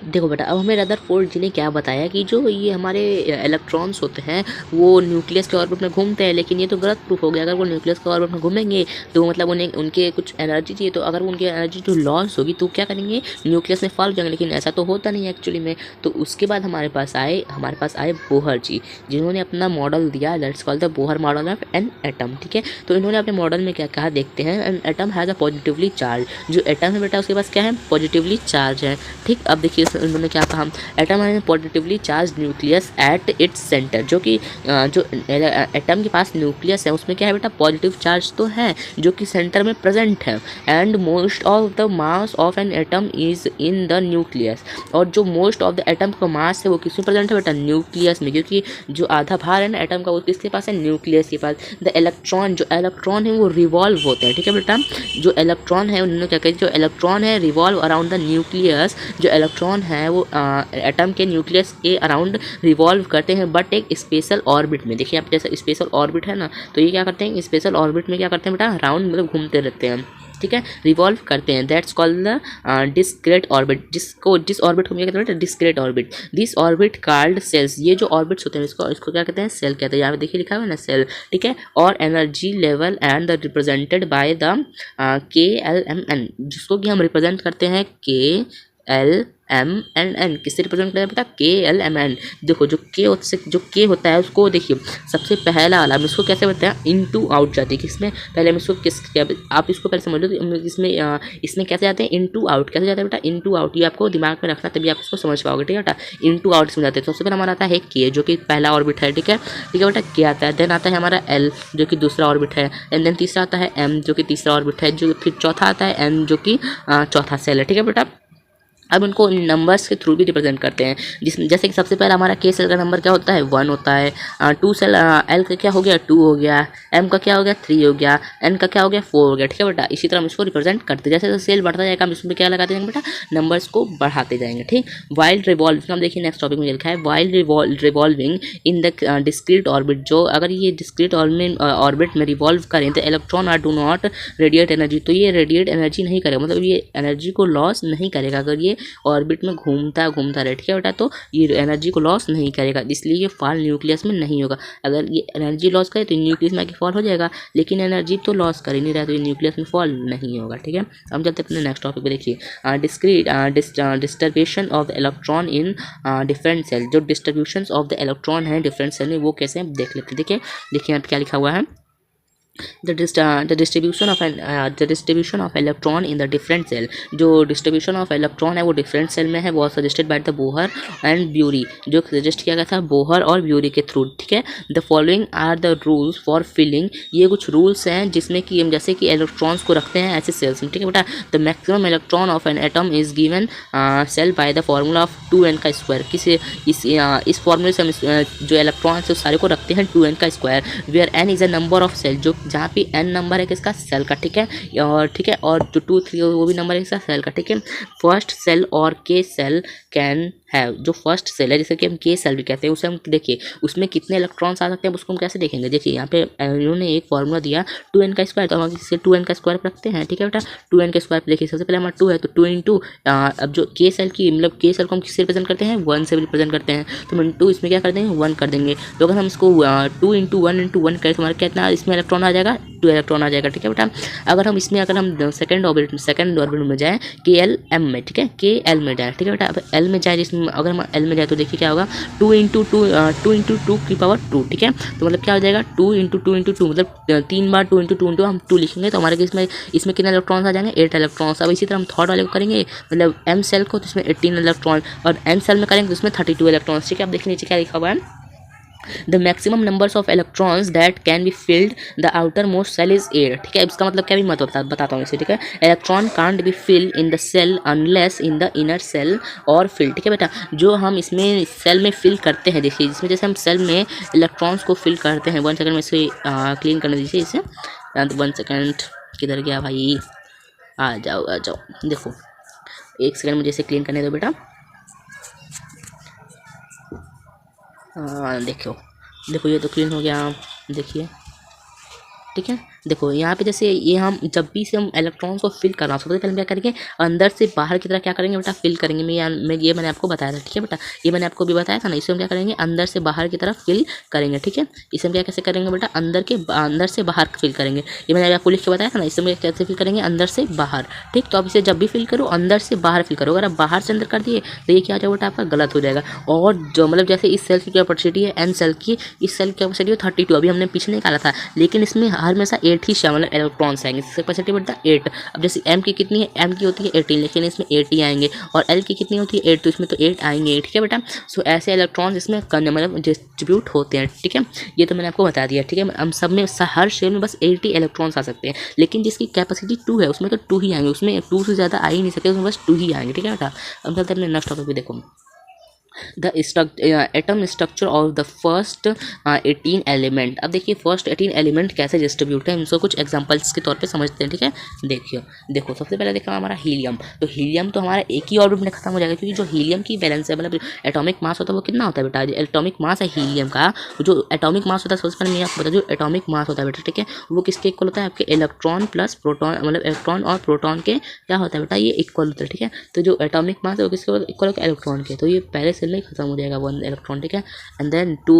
देखो बेटा, अब हमें रदरफोर्ड जी ने क्या बताया कि जो ये हमारे इलेक्ट्रॉन्स होते हैं वो न्यूक्लियस के ऑर्बिट में घूमते हैं, लेकिन ये तो गलत प्रूफ हो गया। अगर वो न्यूक्लियस के ऑर्बिट में घूमेंगे तो मतलब उन्हें उनके कुछ एनर्जी चाहिए, तो अगर उनकी एनर्जी जो लॉस होगी तो क्या करेंगे, न्यूक्लियस में फॉल जाएंगे, लेकिन ऐसा तो होता नहीं है एक्चुअली में। तो उसके बाद हमारे पास आए बोहर जी, जिन्होंने अपना मॉडल दिया, that's called the Bohr model of an atom, ठीक है। तो इन्होंने अपने मॉडल में क्या कहा देखते हैं। An atom has a positively charge, जो एटम है बेटा उसके पास क्या है, पॉजिटिवली चार्ज है, ठीक। अब देखिए उन्होंने क्या कहा, एटम है positively charge nucleus at its centre, जो कि जो एटम के पास न्यूक्लियस है उसमें क्या है बेटा, पॉजिटिव चार्ज तो है जो कि सेंटर में प्रेजेंट है। And most of the mass of N atom is in the nucleus, और जो मोस्ट ऑफ द एटम का मास है वो किसमें प्रेजेंट है बेटा, न्यूक्लियस में, क्योंकि जो आधा भार है ना एटम का वो किसके पास है, न्यूक्लियस के पास। द इलेक्ट्रॉन, जो इलेक्ट्रॉन है वो रिवॉल्व होते हैं, ठीक है बेटा। जो इलेक्ट्रॉन है उन्होंने क्या कहा, जो इलेक्ट्रॉन है रिवॉल्व अराउंड द न्यूक्लियस, जो इलेक्ट्रॉन है वो एटम के न्यूक्लियस के अराउंड रिवॉल्व करते हैं, बट एक स्पेशल ऑर्बिट में। देखिए आप जैसे स्पेशल ऑर्बिट है ना, तो ये क्या करते हैं, स्पेशल ऑर्बिट में क्या करते हैं बेटा, राउंड मतलब घूमते रहते हैं, ठीक है, रिवॉल्व करते हैं। That's called the discrete orbit, जिस ऑर्बिट को क्या कहते हैं, discrete orbit. This orbit called shells, ये जो ऑर्बिट्स होते हैं इसको क्या कहते हैं, सेल कहते हैं। यहाँ पे देखिए लिखा हुआ है ना सेल, ठीक है। और energy level and the represented by the KLMN, जिसको कि हम रिप्रेजेंट करते हैं KLMNN, किससे रिप्रेजेंट करते हैं बेटा, KLMN। देखो जो के होता है उसको देखिए सबसे पहला वाला हम इसको कैसे बताते हैं, इनटू आउट जाती है, किसमें पहले हम इसको आप इसको पहले समझ लो, इसमें कैसे जाते हैं, इनटू आउट कैसे जाते हैं बेटा, इनटू आउट, ये आपको दिमाग में रखना तभी आप इसको समझ पाओगे, ठीक है बेटा। इनटू आउट इसमें जाते हैं। सबसे पहले हमारा आता है के, जो कि पहला ऑर्बिट है, ठीक है बेटा, के आता है। देन आता है हमारा एल, जो कि दूसरा ऑर्बिट है। एंड देन तीसरा आता है एम, जो कि तीसरा ऑर्बिट है। जो फिर चौथा आता है एन, जो कि चौथा सेल है, ठीक है बेटा। अब उनको नंबर्स के थ्रू भी रिप्रेजेंट करते हैं, जिसमें जैसे कि सबसे पहला हमारा के सेल का नंबर क्या होता है, 1 होता है। 2 सेल एल का क्या हो गया, 2 हो गया। एम का क्या हो गया, 3 हो गया। एन का क्या हो गया, 4 हो गया, ठीक है बेटा। इसी तरह हम इसको रिप्रेजेंट करते हैं, जैसे जैसे सेल बढ़ता जाएगा हम इसमें क्या लगाते जाएंगे बेटा, नंबर्स को बढ़ाते जाएंगे, ठीक। वाइल रिवॉल्विंग, हम देखिए नेक्स्ट टॉपिक में लिखा है, while revolving in the discrete orbit, जो अगर ये डिस्क्रीट ऑर्बिट में रिवॉल्व करें तो electron are do not radiate energy, तो ये रेडिएट एनर्जी नहीं करेगा, मतलब ये एनर्जी को लॉस नहीं करेगा। अगर ये ऑर्बिट में घूमता रहे, ठीक है बेटा, तो ये एनर्जी को लॉस नहीं करेगा, इसलिए ये फॉल न्यूक्लियस में नहीं होगा। अगर ये एनर्जी लॉस करे तो न्यूक्लियस में आके फॉल हो जाएगा, लेकिन एनर्जी तो लॉस कर ही नहीं रहा, तो ये न्यूक्लियस में फॉल नहीं होगा, ठीक है। हम चलते अपने नेक्स्ट टॉपिक पे, देखिए discrete distribution of the electron in different shell, जो डिस्ट्रीब्यूशन ऑफ द इलेक्ट्रॉन है डिफरेंट सेल में वो कैसे हम देख लेते हैं। देखिए यहाँ पे क्या लिखा हुआ है, the distribution of electron in the different cell, जो distribution of electron है वो different cell में है, वो suggested by the Bohr and bury, जो suggest किया गया था बोहर और ब्यूरी के थ्रू, ठीक है। the following are the rules for filling, ये कुछ रूल्स हैं जिसमें कि हम जैसे कि इलेक्ट्रॉन्स को रखते हैं ऐसे सेल्स में, ठीक है बेटा। the maximum electron of an atom is given cell by the formula of 2n का स्क्वायर, इस फॉर्मूले से हम जो इलेक्ट्रॉन्स है सारे को रखते हैं 2n का square, where n is a number of cell, जो जहाँ पे n नंबर है किसका, सेल का, ठीक है। और जो 2 3 वो भी नंबर है किसका, सेल का, ठीक है। फर्स्ट सेल और के सेल कैन है, जो फर्स्ट सेल है जैसे कि हम के सेल भी कहते हैं, उसे हम देखिए उसमें कितने इलेक्ट्रॉन्स आ सकते हैं उसको हम कैसे देखेंगे। देखिए यहाँ पे इन्होंने एक फॉर्मूला दिया 2n का स्क्वायर, तो हम इससे 2n का स्क्वायर रखते हैं, ठीक है बेटा। 2n के स्क्वायर पे देखिए सबसे पहले हमारा 2 है तो 2 इंटू, अब जो के सेल की मतलब के सेल को हम किससे रिप्रेजेंट करते हैं, 1 से रिप्रेजेंट करते हैं, तो हम 2 इसमें क्या कर देंगे, 1 कर देंगे। तो अगर हम इसको 2 इंटू 1 करें तो हमारा कितना इसमें इलेक्ट्रॉन आ जाएगा, 2 इलेक्ट्रॉन आ जाएगा, ठीक है बेटा। अगर हम सेकंड ऑर्बिट में जाएँ KLM में, ठीक है, KL में जाए, ठीक है बेटा। अब L में जाए, जिसमें अगर हम L में जाए तो देखिए क्या होगा, 2 इंटू 2 की पावर 2, ठीक है। तो मतलब क्या हो जाएगा 2 इंटू 2 मतलब 3 बार 2 इंटू हम 2 लिखेंगे तो हमारे इसमें कितने इलेक्ट्रॉन्स आ जाएंगे, 8 इलेक्ट्रॉन्स। अब इसी तरह हम थर्ड वाले को करेंगे, मतलब M सेल को, तो इसमें 18 इलेक्ट्रॉन, और N सेल में करेंगे तो इसमें 32 इलेक्ट्रॉन्स, ठीक है। अब देखिए नीचे क्या लिखा हुआ है, the maximum numbers of electrons that can be filled the outer most shell is 8। ठीक है, इसका मतलब क्या भी मत बताता हूँ इसे। ठीक है, electron can't be fill in the shell unless in the inner shell are fill. ठीक है बेटा, जो हम इसमें सेल में फिल करते हैं, देखिए जिसमें जैसे हम सेल में इलेक्ट्रॉन्स को फिल करते हैं। 1 सेकंड में इसे क्लीन करने दीजिए इसे। 1 सेकंड, किधर गया भाई? आ जाओ आ जाओ, देखो 1 सेकंड मुझे इसे क्लीन करने दो बेटा। देखो देखो ये तो क्लीन हो गया, देखिए। ठीक है, देखो यहाँ पे जैसे ये हम जब भी से हम इलेक्ट्रॉन्स को फिल करना, सबसे पहले हम क्या करेंगे, अंदर से बाहर की तरह क्या करेंगे बेटा, फिल करेंगे। ये मैंने आपको बताया था। ठीक है बेटा, ये मैंने आपको भी बताया था ना। इसे हम क्या करेंगे, अंदर से बाहर की तरफ फिल करेंगे। ठीक है, इसे हम क्या कैसे करेंगे बेटा, अंदर से बाहर फिल करेंगे। ये मैंने आपको लिख के बताया था ना। इसे हम कैसे फिल करेंगे, अंदर से बाहर। ठीक, तो आप इसे जब भी फिल करो अंदर से बाहर फिल करो। अगर आप बाहर से अंदर कर दिए तो ये क्या हो जाएगा बेटा, आपका गलत हो जाएगा। और जो मतलब जैसे इस सेल की कैपेसिटी है एन सेल की, इस सेल की कैपेसिटी है 32, अभी हमने पीछे निकाला था। लेकिन इसमें हमेशा 8 ही मतलब इलेक्ट्रॉन्स आएंगे। इसकी कैपेसिटी बेटा 8। अब जैसे एम की कितनी है, एम की होती है 18, लेकिन इसमें 8 ही आएंगे। और एल की कितनी होती है 8, तो इसमें तो 8 आएंगे। ठीक है बेटा, सो ऐसे इलेक्ट्रॉन्स इसमें मतलब डिस्ट्रीब्यूट होते हैं। ठीक है, ये तो मैंने आपको बता दिया। ठीक है, हम सब में हर शेल में बस 80 इलेक्ट्रॉन्स आ सकते हैं। लेकिन जिसकी कैपेसिटी 2 है उसमें तो 2 ही आएंगे, उसमें 2 से ज़्यादा आ ही नहीं सकते, उसमें बस 2 ही आएंगे। ठीक है बेटा, अब चलते हैं अपने नेक्स्ट टॉपिक पे। देखो the atom structure of the first 18 element. अब देखिए फर्स्ट 18 एलिमेंट कैसे डिस्ट्रीब्यूट है, इनको कुछ एग्जांपल्स के तौर पे समझते हैं। ठीक है, देखो सबसे पहले देखा हमारा हीलियम। तो हीलियम तो हमारा एक ही ऑर्बिट में खत्म हो जाएगा, क्योंकि जो हीलियम की वैलेंस है, मतलब एटॉमिक मास होता है वो कितना होता है बेटा, एटॉमिक मास है हीलियम का। जो एटॉमिक मास होता है, सबसे पहले मैं आपको बता दूं, जो एटॉमिक मास होता है बेटा, ठीक है, वो किसके इक्वल होता है, आपके इलेक्ट्रॉन प्लस प्रोटॉन, मतलब इलेक्ट्रॉन और प्रोटॉन के क्या होता है बेटा, ये इक्वल होता है। ठीक है, तो जो एटॉमिक मास है वो किसके इक्वल होता है, इलेक्ट्रॉन के। तो ये पहले सेल में खत्म हो जाएगा 1 इलेक्ट्रॉन। ठीक है, एंड देन 2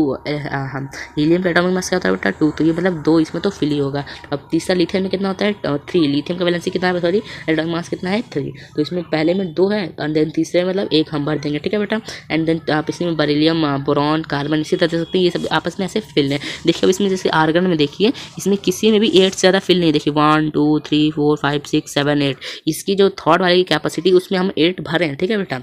हम हीलियम का एटॉमिक मास क्या होता है बेटा 2, तो ये मतलब 2 इसमें तो फिल ही होगा। अब तीसरा लिथियम में कितना होता है 3, लिथियम का वैलेंसी कितना है, सॉरी एटॉमिक मास कितना है 3, तो इसमें पहले में 2 है एंड देन तीसरे में मतलब 1 हम भर देंगे। ठीक है बेटा, एंड देन आप इसमें बरीलियम, बोरॉन, कार्बन इसी तरह दे सकते हैं, ये सब आपस में ऐसे फिल है। देखिए अब इसमें जैसे आर्गन में देखिए, इसमें किसी में भी 8 से ज़्यादा फिल नहीं। देखिए 1 2 3 4 5 6 7 8, इसकी जो थर्ड वाले की कैपेसिटी उसमें हम 8 भरे हैं। ठीक है बेटा,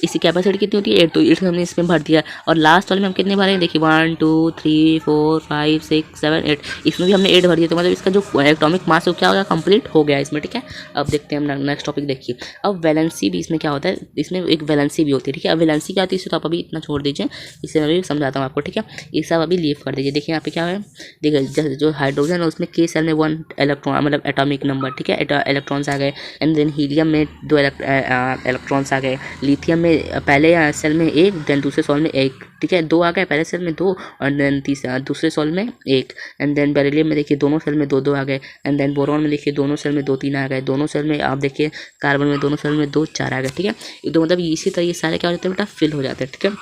इसकी कैपेसिटी कितनी होती है 8, तो 8 हमने इसमें भर दिया। और लास्ट वाले में हम कितने भरे हैं, देखिए 1 2 3 4 5 6 7 8, इसमें भी हमने 8 भर दिया। तो मतलब इसका जो एटॉमिक मास है वो क्या हो गया, कंप्लीट हो गया इसमें। ठीक है, अब देखते हैं हम नेक्स्ट टॉपिक। देखिए अब वैलेंसी भी इसमें क्या होता है, इसमें एक वैलेंसी भी होती है। ठीक है, अब वैलेंसी क्या होती है इसे तो आप अभी इतना छोड़ दीजिए, इसे मैं भी समझाता हूँ आपको। ठीक है, ये सब अभी लीव कर दीजिए। देखिए यहाँ पे क्या है, देखिए जो हाइड्रोजन है उसमें के सेल में 1 इलेक्ट्रॉन, मतलब एटॉमिक नंबर। ठीक है, इलेक्ट्रॉन्स आ गए। एंड देन हीलियम में 2 इलेक्ट्रॉन्स आ गए। लिथियम में पहले सेल में 1, देन दूसरे सेल में 1। ठीक है, 2 आ गए, पहले सेल में 2 और देन दूसरे सेल में 1। एंड देन बेरिलियम में देखिए दोनों सेल में 2 2 आ गए। एंड देन बोरॉन में देखिए दोनों सेल में 2 3 आ गए। दोनों सेल में आप देखिए कार्बन में दोनों सेल में 2 4 आ गए। ठीक है, ये तो मतलब इसी तरह ये सारे क्या हो जाते हैं बेटा, फिल हो जाते हैं। ठीक है,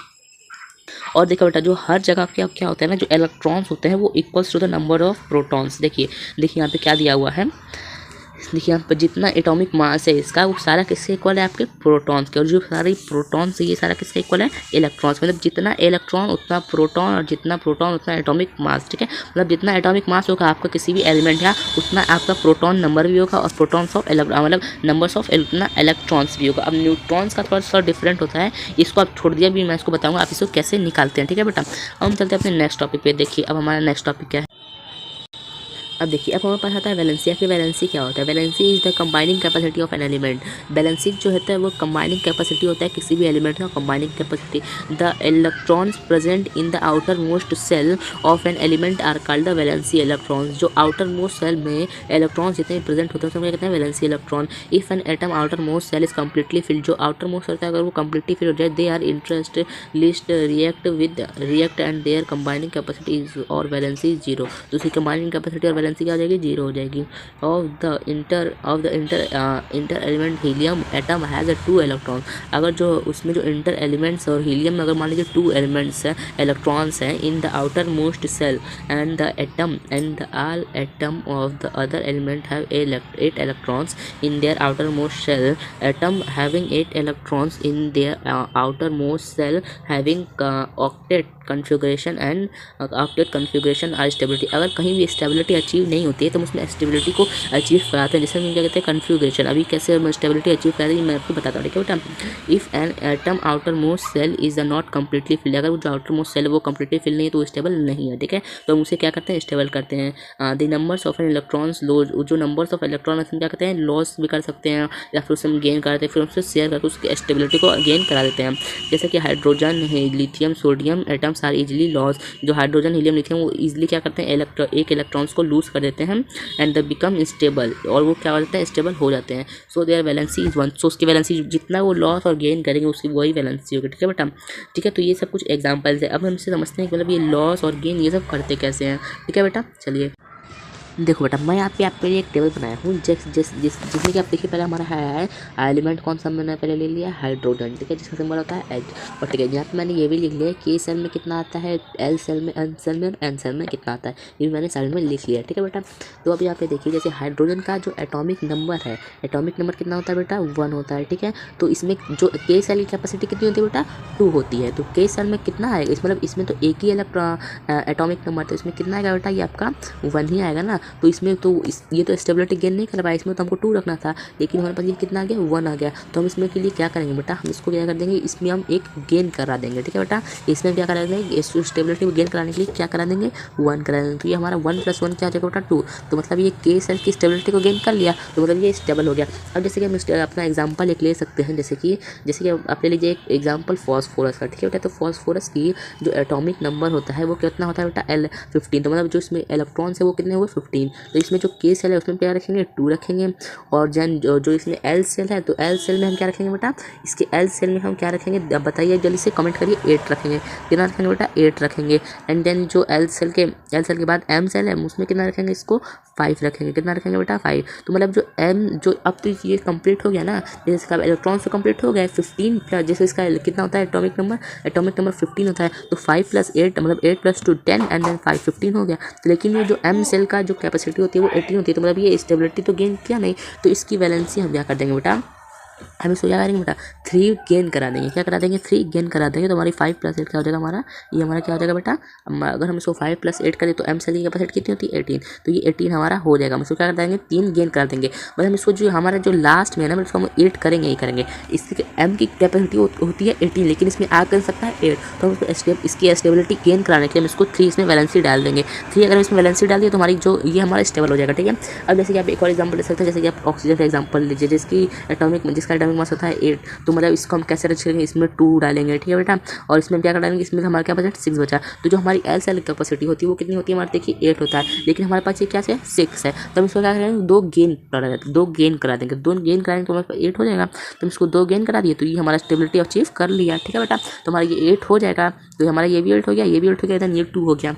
और देखो बेटा जो हर जगह क्या क्या होता है ना, जो इलेक्ट्रॉन्स होते हैं वो equals to the number of protons. देखिए यहाँ पे क्या दिया हुआ है, देखिए यहाँ पर जितना एटॉमिक मास है इसका वो सारा किसके इक्वल है, आपके प्रोटॉन्स के। और जो सारी प्रोटॉन्स है ये सारा किसके इक्वल है, इलेक्ट्रॉन्स। मतलब जितना इलेक्ट्रॉन उतना प्रोटॉन, और जितना प्रोटॉन उतना एटॉमिक मास। ठीक है, मतलब जितना एटॉमिक मास होगा आपका किसी भी एलिमेंट का, उतना आपका प्रोटॉन नंबर भी होगा और प्रोटॉन्स ऑफ मतलब नंबर्स ऑफ उतना इलेक्ट्रॉन्स भी होगा। अब न्यूट्रॉन्स का थोड़ा सा डिफरेंट होता है, इसको आप छोड़ दिया भी, मैं इसको बताऊँगा आप इसको कैसे निकालते हैं। ठीक है बेटा, अब हम चलते हैं अपने नेक्स्ट टॉपिक पे। देखिए अब हमारा नेक्स्ट टॉपिक क्या है, अब देखिए अब हमारे पास आता है वैलेंसी। कि वैलेंसी क्या होता है, valency is the combining capacity of an element. Valency जो होता है वो कंबाइनिंग कैपेसिटी होता है किसी भी एलिमेंट का, combining capacity. The electrons present in the outer most shell of an element are called the valency electrons. जो आउटर मोस्ट सेल में इलेक्ट्रॉन्स जितने प्रेजेंट होते हैं उसमें कहते हैं valency electron. If an atom outer most shell is completely filled, जो outer most होता है अगर वो कम्प्लीटली फिल हो जाए, they are interest list react and their combining capacity is और वैलेंसी इज 0। तो उसकी कंबाइनिंग कैपेसिटी और वैलेंसी क्या हो जाएगी, 0 हो जाएगी। Of the inter element helium atom has 2 electron. अगर जो उसमें जो इंटर एलिमेंट्स और हीलियम में अगर मान लीजिए 2 एलिमेंट्स हैं, इलेक्ट्रॉन्स हैं in the outer most shell and the atom and all atom of the other element have 8 electrons in their outer most shell, atom having 8 electrons in their outer most shell having octet configuration and octet configuration are stability. अगर कहीं भी stability अच्छी achieve नहीं होती है तो हम उसमें स्टेबिलिटी को अचीव कराते हैं, जैसे हम क्या कहते हैं कन्फ्यूग्रेशन। अभी कैसे हम स्टेबिलिटी अचीव कराते हैं मैं आपको बताता हूँ, ठीक है बेटा। If an atom outer most shell is not completely fill, अगर वो जो आउटर मोस्ट सेल है वो कम्प्लीटली फिल नहीं है तो वो स्टेबल नहीं है, ठीक है। तो हम उसे क्या करते हैं स्टेबल करते हैं। The numbers of an electrons loss, जो नंबर्स ऑफ इलेक्ट्रॉन हम क्या करते हैं लॉस भी कर सकते हैं या फिर उससे हम गेन करते हैं, फिर उससे शेयर करके उसकी स्टेबिलिटी को गेन करा देते हैं। जैसे कि hydrogen lithium sodium atoms are easily loss, जो हाइड्रोजन हीलियम लिथियम वो इजिली क्या करते हैं एक इलेक्ट्रॉन्स को लूज कर देते हैं एंड द बिकम स्टेबल, और वो क्या हो जाते हैं स्टेबल हो जाते हैं। सो देयर वैलेंसी इज 1, सो उसकी वैलेंसी जितना वो लॉस और गेन करेंगे उसकी वही वैलेंसी होगी, ठीक है बेटा। ठीक है, तो ये सब कुछ एग्जांपल्स है। अब हम इससे समझते हैं कि मतलब ये लॉस और गेन ये सब करते कैसे हैं, ठीक है बेटा। चलिए देखो बेटा, मैं यहाँ पे आपके लिए एक टेबल बनाया हूँ जिसमें कि आप देखिए पहले हमारा है एलिमेंट कौन सा मैंने पहले ले लिया हाइड्रोजन, ठीक है, जिसका सिंबल होता है H। और ठीक है यहाँ पे मैंने ये भी लिख लिया के सेल में कितना आता है, L सेल में, N सेल में और N सेल में कितना आता है, ये भी मैंने साइड में लिख लिया, ठीक है बेटा। तो अभी यहाँ पे देखिए जैसे हाइड्रोजन का जो एटॉमिक नंबर है, एटॉमिक नंबर कितना होता है बेटा 1 होता है, ठीक है। तो इसमें जो के सेल की कैपेसिटी कितनी होती है बेटा 2 होती है। तो के सेल में कितना आएगा, इस मतलब इसमें तो एक ही एटॉमिक नंबर, तो इसमें कितना आएगा बेटा ये आपका 1 ही आएगा ना। तो इसमें तो ये तो स्टेबिलिटी गेन नहीं कर पाया, इसमें तो हमको 2 रखना था, लेकिन हमारे पास ये कितना आ गया 1 आ गया। तो हम इसमें के लिए क्या करेंगे बेटा, हम इसको क्या कर देंगे, इसमें हम एक गेन करा देंगे, ठीक है बेटा। इसमें क्या करा देंगे, इस स्टेबिलिटी में गेन कराने के लिए क्या करा देंगे 1 करा देंगे। तो ये हमारा 1 + 1 क्या हो जाएगा बेटा 2। तो मतलब ये के सेल की स्टेबिलिटी को गेन कर लिया, तो मतलब ये स्टेबल हो गया। अब जैसे कि हम अपना एग्जाम्पल एक ले सकते हैं, जैसे कि आप ले लीजिए एक एग्जाम्पल फॉस्फोरस का, ठीक है बेटा। तो फॉस्फोरस की जो एटॉमिक नंबर होता है वो कितना होता है बेटा L15। तो मतलब जो इसमें इलेक्ट्रॉन्स है वो कितने हुए 15। तो इसमें जो के सेल है उसमें क्या रखेंगे 2 रखेंगे, और जो इसमें एल सेल है तो एल सेल में हम क्या रखेंगे बेटा, इसके एल सेल में हम क्या रखेंगे बताइए जल्दी से कमेंट करिए, 8 रखेंगे। कितना रखेंगे बेटा 8 रखेंगे। एंड देन जो एल सेल के बाद एम सेल है उसमें कितना रखेंगे, इसको 5 रखेंगे। कितना रखेंगे बेटा 5। तो मतलब जो एम जो अब तो ये कंप्लीट हो गया ना, जैसे इसका इलेक्ट्रॉन तो कंप्लीट हो गया 15 प्लस, जैसे इसका कितना होता है एटॉमिक नंबर 15 होता है। तो 5 + 8 मतलब 8 + 2 10 एंड देन 5 15 हो गया। तो लेकिन ये जो एम सेल का जो कैपेसिटी होती है वो 18 होती है, तो मतलब ये स्टेबिलिटी तो गेन किया नहीं, तो इसकी वैलेंसी हम क्या कर देंगे बेटा, हम इसको क्या करेंगे बेटा 3 गेन करा देंगे। क्या करा देंगे 3 गेन करा देंगे। तो हमारी 5 + 8 क्या हो जाएगा हमारा, ये हमारा क्या हो जाएगा बेटा, अगर हम इसको 5 + 8 करें तो एम सेल की कैपेसिटी कितनी होती है 18। तो ये 18 हमारा हो जाएगा। हम इसको क्या कर देंगे 3 गेन करा देंगे। मतलब हम इसको जो हमारा जो लास्ट में है ना इसको हम 8 करेंगे ही करेंगे। इसकी एम की कैपेसिटी होती है 18, लेकिन इसमें आ कर सकता है 8। तो हम इसकी स्टेबिलिटी गेन कराने के लिए हम इसको 3 इसमें वैलेंसी डाल देंगे। 3 अगर इसमें वैलेंसी डाल दिए तो हमारी जो ये हमारा स्टेबल हो जाएगा, ठीक है। अब जैसे कि आप एक और एग्जाम्पल ले सकते हैं, जैसे कि आप ऑक्सीजन का एग्जाम्पल लीजिए जिसका एटॉमिक मास होता है 8। तो मतलब इसको हम कैसे रच करेंगे, इसमें 2 डालेंगे, ठीक है बेटा। और इसमें क्या डालेंगे, इसमें हमारा क्या बचा 6 बचा। तो जो हमारी एल सेल कैपेसिटी होती है वो कितनी होती है हमारे देखिए 8 होता है, लेकिन हमारे पास ये क्या है 6 है। तो हम इसको क्या करेंगे 2 गेन करा देंगे, 2 गेन करा देंगे, 2 गेन कराएंगे तो हमारे पास 8 हो जाएगा। तो हम इसको 2 गेन करा दिए तो ये हमारा स्टेबिलिटी अचीव कर लिया, ठीक है बेटा। तो हमारा ये 8 हो जाएगा, तो हमारा ये भी 8 हो गया, ये भी 8 हो गया, देन ये 2 हो गया,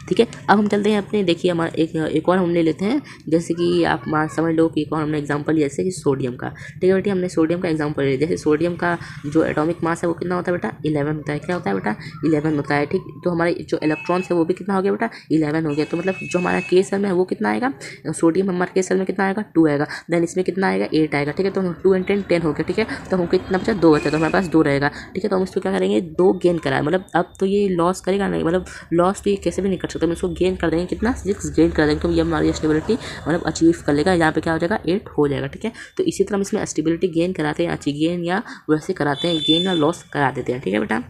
ठीक है। अब हम चलते हैं अपने, देखिए हमारा एक और हम ले लेते हैं, जैसे कि आप समझ लो कि एक और हमने एग्जांपल लिया जैसे कि सोडियम का, ठीक है बेटा। हमने सोडियम का एग्जांपल लिया, जैसे सोडियम का जो एटॉमिक मास है वो कितना होता है बेटा 11 होता है। क्या होता है बेटा 11 होता है, ठीक। तो हमारे जो इलेक्ट्रॉन्स है वो भी कितना हो गया बेटा 11 हो गया। तो मतलब जो हमारा के सेल में है वो कितना आएगा, सोडियम हमारे के सेल में कितना आएगा 2 आएगा, देन इसमें कितना आएगा 8 आएगा, ठीक है। तो 2 × 10 10 हो गया, ठीक है। तो हमको कितना बचा 2 बचा, तो हमारे पास 2 रहेगा, ठीक है। तो हम इसको क्या करेंगे 2 गेन कराए, मतलब अब तो ये लॉस करेगा नहीं, मतलब लॉस तो ये कैसे भी नहीं कर सकते। हम इसको गेन कर देंगे, कितना 6 गेन कर देंगे, तो ये हमारी स्टेबिलिटी मतलब अचीव कर लेगा। यहाँ पे क्या हो जाएगा 8 हो जाएगा, ठीक है। तो इसी तरह हम इसमें स्टेबिलिटी गेन कराते हैं, गेन या वैसे कराते हैं, गेन या लॉस करा देते हैं, ठीक है बेटा।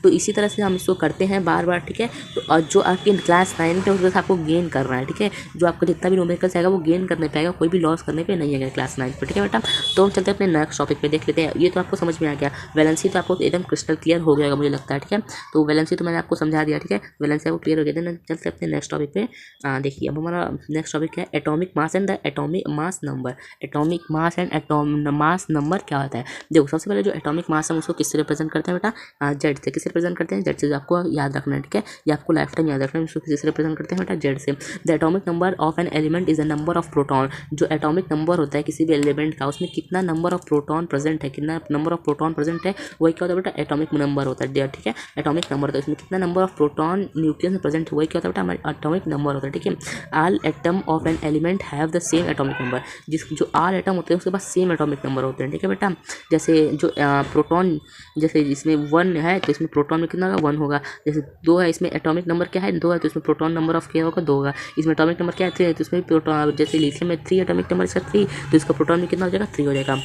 तो इसी तरह से हम इसको करते हैं बार बार, ठीक है। तो और जो आपके क्लास 9 पे उसके साथ आपको गेन करना है, ठीक है। जो आपका जितना भी न्यूमेरिकल्स आएगा वो गेन करने पे आएगा, कोई भी लॉस करने पे नहीं आएगा क्लास 9 पे, ठीक है बेटा। तो हम चलते हैं अपने नेक्स्ट टॉपिक पे, देख लेते हैं। ये तो आपको समझ में आ गया, वैलेंसी तो आपको एकदम क्रिस्टल क्लियर हो गया मुझे लगता है, ठीक है। तो वैलेंसी तो मैंने आपको समझा दिया, ठीक है, वैलेंसी आपको क्लियर हो गया। देन चलते हैं अपने नेक्स्ट टॉपिक पे। देखिए अब हमारा नेक्स्ट टॉपिक क्या है, atomic mass and the atomic mass number. Atomic mass and mass number क्या होता है, देखो सबसे पहले जो एटॉमिक मास हम उसको किससे रिप्रेजेंट करते हैं बेटा, जेड से। किससे रिप्रेजेंट करते हैं, जेड से। आपको याद रखना है, ठीक है, ये आपको लाइफ टाइम याद रखना है। इसको किससे रिप्रेजेंट करते हैं बेटा, जेड से। The atomic number of an element is the number of proton. जो एटॉमिक नंबर होता है किसी भी एलिमेंट का, उसमें कितना नंबर ऑफ प्रोटॉन प्रेजेंट है, कितना नंबर ऑफ प्रोटॉन प्रेजेंट है, वही क्या होता है बेटा एटॉमिक नंबर होता है, ठीक है। एटॉमिक नंबर होता है, इसमें कितना नंबर ऑफ प्रोटॉन न्यूक्लियस में प्रेजेंट है, वही क्या होता है बेटा हमारे एटॉमिक नंबर होता है, ठीक है। All atom of an element have the same atomic number. जो ऑल एटम होते हैं उसके पास सेम एटॉमिक नंबर होते हैं, ठीक है बेटा। जैसे जो प्रोटॉन जैसे इसमें 1 है तो इसमें प्रोटॉन में कितना होगा 1 होगा। जैसे 2 है, इसमें एटॉमिक नंबर क्या है 2 है, तो इसमें प्रोटॉन नंबर ऑफ क्या होगा 2 होगा। इसमें एटॉमिक नंबर क्या है 3 है, तो इसमें प्रोटॉन, जैसे लिथियम में 3 एटॉमिक नंबर इसका 3, तो इसका प्रोटॉन में कितना हो जाएगा 3 हो जाएगा।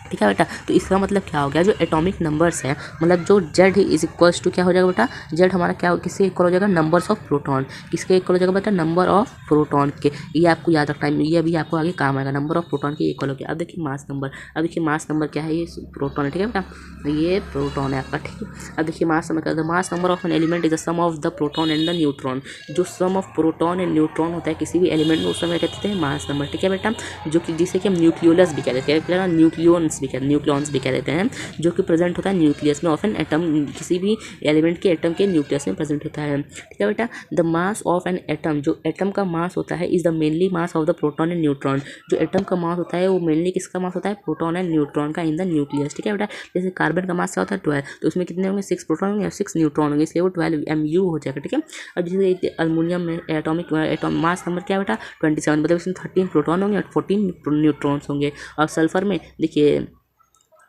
ठीक है बेटा, तो इसका मतलब क्या हो गया, जो एटॉमिक नंबर्स है मतलब जो जेड इज इक्वल्स टू क्या हो जाएगा बेटा, जेड हमारा क्या किसके इक्वल हो जाएगा, नंबर्स ऑफ प्रोटॉन। किसके इक्वल हो जाएगा बेटा, नंबर ऑफ प्रोटॉन के। ये आपको याद रखना है, ये अभी आपको आगे काम आएगा, नंबर ऑफ प्रोटॉन के इक्वल हो गया। अब देखिए मास नंबर, अब देखिए मास नंबर क्या है, ये प्रोटॉन है। ठीक है बेटा, ये प्रोटॉन है आपका। ठीक है, अब देखिए मास नंबर क्या है, mass number of an element is the sum of the proton and the neutron. जो sum of proton and neutron होता है किसी भी एलिमेंट में, उस समय कहते हैं मास नंबर। ठीक है बेटा, जो कि जिसे कि हम न्यूक्लियोलस भी कह देते हैं, न्यूक्लियॉन्स भी कह देते हैं, जो कि प्रेजेंट होता है न्यूक्लियस में। ऑफन एटम किसी भी एलिमेंट के एटम के न्यूक्लियस में प्रेजेंट होता है। ठीक है बेटा, the mass of an atom, जो एटम का मास होता है, is the mainly mass of the proton and neutron. जो एटम का मास होता है वो मेनली किसका मास होता है, प्रोटॉन एंड न्यूट्रॉन का इन द न्यूक्लियस। ठीक है बेटा, जैसे कार्बन का मास क्या होता है 12, तो उसमें कितने होंगे 6 प्रोटॉन होंगे और 6 न्यूट्रॉन होंगे, इसलिए वो 12 MU हो जाएगा। ठीक है, अब जैसे अल्मोनियम में एटॉमिक मास नंबर क्या बेटा 27, मतलब इसमें 13 प्रोटॉन होंगे और 14 न्यूट्रॉन्स होंगे। और सल्फर में देखिए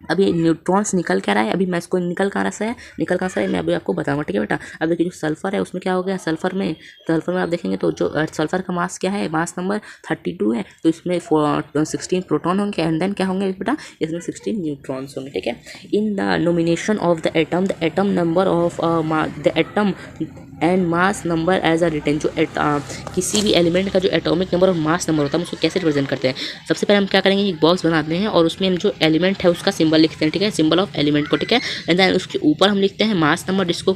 अभी न्यूट्रॉन्स निकल क्या रहा है, अभी मैं इसको निकल कहाँ से है, मैं अभी आपको बताऊंगा। ठीक है बेटा, अब देखिए जो सल्फर है उसमें क्या हो गया, सल्फर में आप देखेंगे तो जो सल्फर का मास क्या है, मास नंबर 32 है, तो इसमें 16 प्रोटॉन होंगे एंड देन क्या होंगे बेटा, इसमें 16 न्यूट्रॉन्स होंगे। ठीक है, in the nomination of the atom number of the atom and mass number as a return. जो किसी भी एलिमेंट का जो एटॉमिक नंबर और मास नंबर होता है हम उसको कैसे रिप्रेजेंट करते हैं। सबसे पहले हम क्या करेंगे, एक बॉक्स बनाते हैं और उसमें हम जो एलिमेंट है उसका सिंबल लिखते हैं। ठीक है, सिंबल ऑफ एलिमेंट को। ठीक है, एंड देन उसके ऊपर हम लिखते हैं मास नंबर, जिसको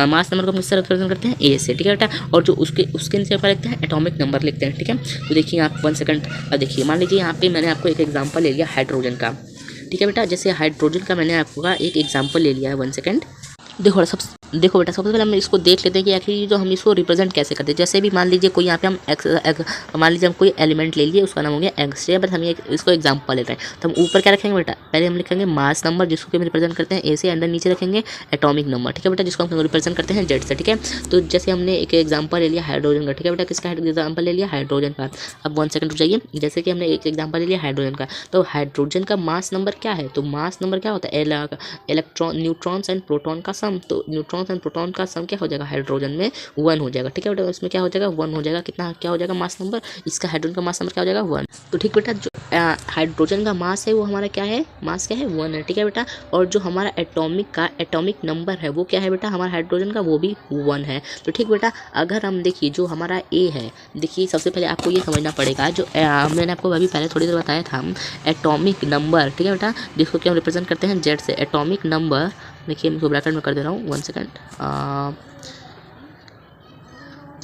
मास नंबर को हम किससे रिप्रेजेंट करते हैं, ए से। ठीक है बेटा, और जो उसके नीचे ऊपर लिखते हैं एटॉमिक नंबर लिखते हैं। ठीक है, तो देखिए आप 1 सेकंड, अब देखिए मान लीजिए यहाँ पे मैंने आपको एक एग्जाम्पल ले लिया हाइड्रोजन का। ठीक है बेटा, जैसे हाइड्रोजन का मैंने आपको एक एग्जाम्पल ले लिया है। 1 सेकंड, देखो बेटा, सबसे पहले हम इसको देख लेते हैं कि आखिर जो हम इसको रिप्रेजेंट कैसे करते हैं। जैसे भी मान लीजिए कोई यहाँ पे मान लीजिए हम कोई एलिमेंट ले लिए, उसका नाम हो गया एक्स। बट हम इसको एग्जांपल लेते हैं, तो हम ऊपर क्या रखेंगे बेटा, पहले हम लिखेंगे मास नंबर जिसको कि हम रिप्रेजेंट करते हैं ए से, अंदर नीचे रखेंगे एटॉमिक नंबर। ठीक है बेटा, जिसको हम रिप्रेजेंट करते हैं जेड से। ठीक है, तो जैसे हमने एक एग्जाम्पल ले लिया हाइड्रोजन का। ठीक है बेटा, किसका एग्जाम्पल ले लिया, हाइड्रोजन का। अब 1 सेकंड रुक जाइए, जैसे कि हमने एक एग्जाम्पल ले लिया हाइड्रोजन का, तो हाइड्रोजन का मास नंबर क्या है, तो मास नंबर क्या होता है, इलेक्ट्रॉन न्यूट्रॉन्स एंड प्रोटॉन का सम। तो न्यूट्रॉन्स एंड प्रोटॉन का सम क्या हो जाएगा, हाइड्रोजन में 1 हो जाएगा। ठीक है बेटा, इसमें क्या हो जाएगा 1 हो जाएगा, कितना क्या हो जाएगा मास नंबर, इसका हाइड्रोजन का मास नंबर क्या हो जाएगा 1। तो ठीक बेटा, जो हाइड्रोजन का मास है वो हमारा क्या है, मास क्या है 1 है। ठीक है बेटा, और जो हमारा एटॉमिक नंबर है वो क्या है बेटा, हमारा हाइड्रोजन का वो भी 1 है। तो ठीक बेटा, अगर हम देखिए जो हमारा ए है, देखिए सबसे पहले आपको ये समझना पड़ेगा, जो मैंने आपको अभी पहले थोड़ी देर बताया था एटॉमिक नंबर। ठीक है बेटा, जिसको कि हम रिप्रेजेंट करते हैं जेड से, एटॉमिक नंबर। देखिए मैं इसको ब्रैकेट में कर दे रहा हूँ 1 सेकंड,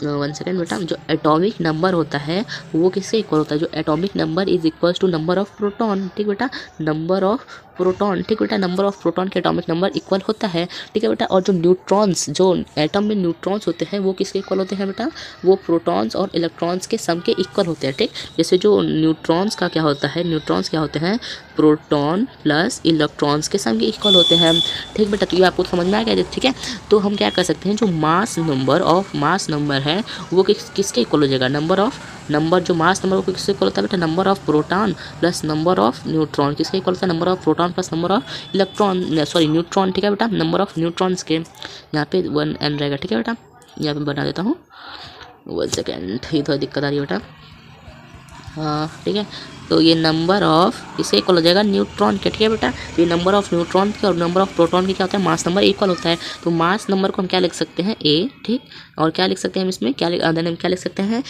1 सेकंड बेटा, जो एटॉमिक नंबर होता है वो किससे इक्वल होता है, जो atomic number is equal to number of proton. ठीक बेटा, नंबर ऑफ प्रोटॉन। ठीक बेटा, नंबर ऑफ प्रोटॉन के एटॉमिक नंबर इक्वल होता है। ठीक है बेटा, और जो न्यूट्रॉन्स, जो एटम में न्यूट्रॉन्स होते हैं वो किसके इक्वल होते हैं बेटा, वो प्रोटॉन्स और इलेक्ट्रॉन्स के सम के इक्वल होते हैं। ठीक, जैसे जो न्यूट्रॉन्स का क्या होता है, न्यूट्रॉन्स क्या होते हैं, प्रोटॉन प्लस इलेक्ट्रॉन्स के सम के इक्वल होते हैं। ठीक बेटा, तो ये आपको समझ में आ गया। ठीक है, तो हम क्या कर सकते हैं, जो मास नंबर है वो किसके इक्वल हो जाएगा, नंबर जो मास नंबर को किससे इक्वल होता है बेटा, number of proton plus number of neutron. किसके इक्वल होता है, number of proton plus number of neutron. ठीक है बेटा, नंबर ऑफ न्यूट्रॉन्स के यहाँ पे 1n रहेगा। ठीक है बेटा, यहाँ पे बना देता हूँ 1 सेकेंड, ये थोड़ा दिक्कत आ रही है बेटा। हाँ ठीक है, तो ये नंबर ऑफ इसे इक्वल हो जाएगा न्यूट्रॉन के। ठीक है बेटा, तो ये नंबर ऑफ न्यूट्रॉन के और नंबर ऑफ प्रोटॉन के क्या होता है, मास नंबर इक्वल होता है। तो मास नंबर को हम क्या लिख सकते हैं, ए। ठीक, और क्या लिख सकते हैं हम इसमें, हम क्या लिख सकते हैं,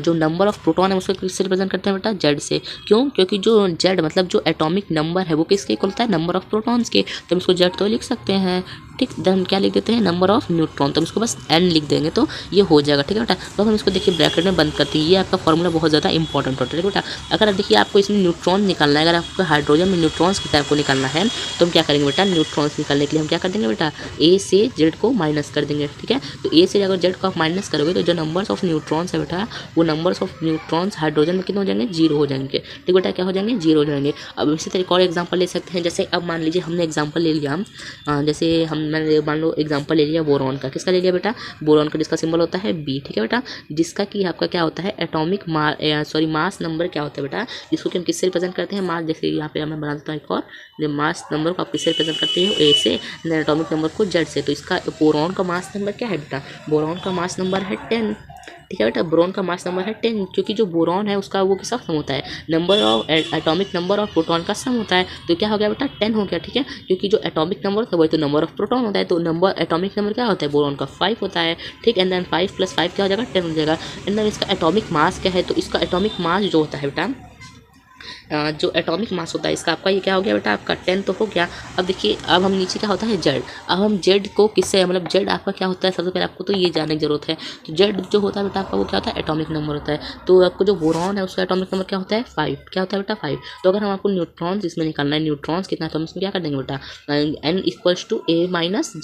जो नंबर ऑफ प्रोटॉन है उसको किससे रिप्रेजेंट करते हैं बेटा, जेड से। क्यों, क्योंकि जो जेड मतलब जो एटॉमिक नंबर है वो किसके इक्वल होता है, नंबर ऑफ प्रोटॉन्स के, तो हम इसको जेड तो लिख सकते हैं। ठीक, देन हम क्या लिख देते हैं, नंबर ऑफ न्यूट्रॉन, तो हम इसको बस n लिख देंगे तो ये हो जाएगा। ठीक है बेटा, तो हम इसको देखिए ब्रैकेट में बंद करते हैं। ये आपका फॉर्मूला बहुत ज़्यादा इंपॉर्टेंट होता है बेटा। अगर देखिए आपको इसमें न्यूट्रॉन निकालना है, अगर आपको हाइड्रोजन में न्यूट्रॉन्स की टाइप को निकालना है तो हम क्या करेंगे बेटा, न्यूट्रॉन्स निकालने के लिए हम क्या कर देंगे बेटा, ए से जेड को माइनस कर देंगे। ठीक है, तो ए से अगर जेड को आप माइनस करोगे तो जो नंबर्स ऑफ न्यूट्रॉन्स है बेटा, वो नंबर्स ऑफ न्यूट्रॉन्स हाइड्रोजन में कितने हो जाएंगे, 0 हो जाएंगे। ठीक बेटा, क्या हो जाएंगे, 0 हो जाएंगे। अब इसी तरीके और एग्जाम्पल ले सकते हैं। जैसे अब मान लीजिए हमने एग्जाम्पल ले लिया, जैसे हम मैंने मान लो एग्जांपल ले लिया बोरॉन का। किसका ले लिया बेटा? बोरॉन का, जिसका सिंबल होता है बी। ठीक है बेटा, जिसका कि आपका क्या होता है एटॉमिक मास नंबर क्या होता है बेटा, जिसको कि हम किससे रिप्रेजेंट करते हैं? मास। जैसे यहाँ पे मैं बना देता हूँ एक और, जब मास नंबर को आप किससे रिप्रेजेंट करते हो? ए से, एटॉमिक नंबर को जेड से। तो इसका बोरॉन का मास नंबर क्या है बेटा? बोरॉन का मास नंबर है 10। ठीक है बेटा, बोरॉन का मास नंबर है 10, क्योंकि जो बोरॉन है उसका वो किसका सम होता है? Number of atomic number of proton का सम होता है। तो क्या हो गया बेटा? 10 हो गया। ठीक है, क्योंकि जो एटॉमिक नंबर होता है वही तो नंबर ऑफ प्रोटॉन होता है। तो नंबर एटॉमिक नंबर क्या होता है? बोरॉन का 5 होता है। ठीक, एंड देन 5 + 5 क्या हो जाएगा? 10 हो जाएगा। एंड देन इसका एटॉमिक मास क्या है? तो इसका एटॉमिक मास जो होता है बेटा, जो एटॉमिक मास होता है इसका, आपका ये क्या हो गया बेटा? आपका 10 तो हो गया। अब देखिए, अब हम नीचे क्या होता है? जेड। अब हम जेड को किससे, मतलब जेड आपका क्या होता है? सबसे पहले आपको तो ये जानने की जरूरत है। तो जेड जो होता है बेटा आपका, वो क्या होता है? एटॉमिक नंबर होता है। तो आपको जो बोरॉन है उसका एटॉमिक नंबर क्या होता है? 5। क्या होता है बेटा? 5। तो अगर हम आपको न्यूट्रॉन्स इसमें निकालना है, न्यूट्रॉन्स कितना है, तो हम इसमें क्या कर देंगे बेटा? n = a -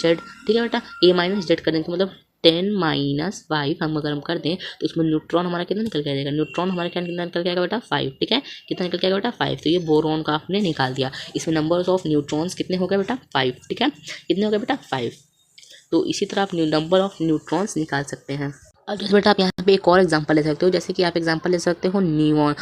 z। ठीक है बेटा, a - z कर देंगे, मतलब 10 - 5 हम अगर हम कर दें तो उसमें न्यूट्रॉन हमारा कितना निकल के आ जाएगा? न्यूट्रॉन हमारे क्या कितना निकल के आएगा बेटा? 5। ठीक है, कितना निकल के आएगा बेटा? 5। तो ये बोरॉन का आपने निकाल दिया। इसमें नंबर्स ऑफ न्यूट्रॉन्स कितने हो गए बेटा? 5। ठीक है, कितने हो गए बेटा? 5। तो इसी तरह आप नंबर ऑफ न्यूट्रॉन्स निकाल सकते हैं। अब जैसे बेटा आप यहाँ पे एक और एग्जांपल ले सकते हो, जैसे कि आप एग्जांपल ले सकते हो नियॉन।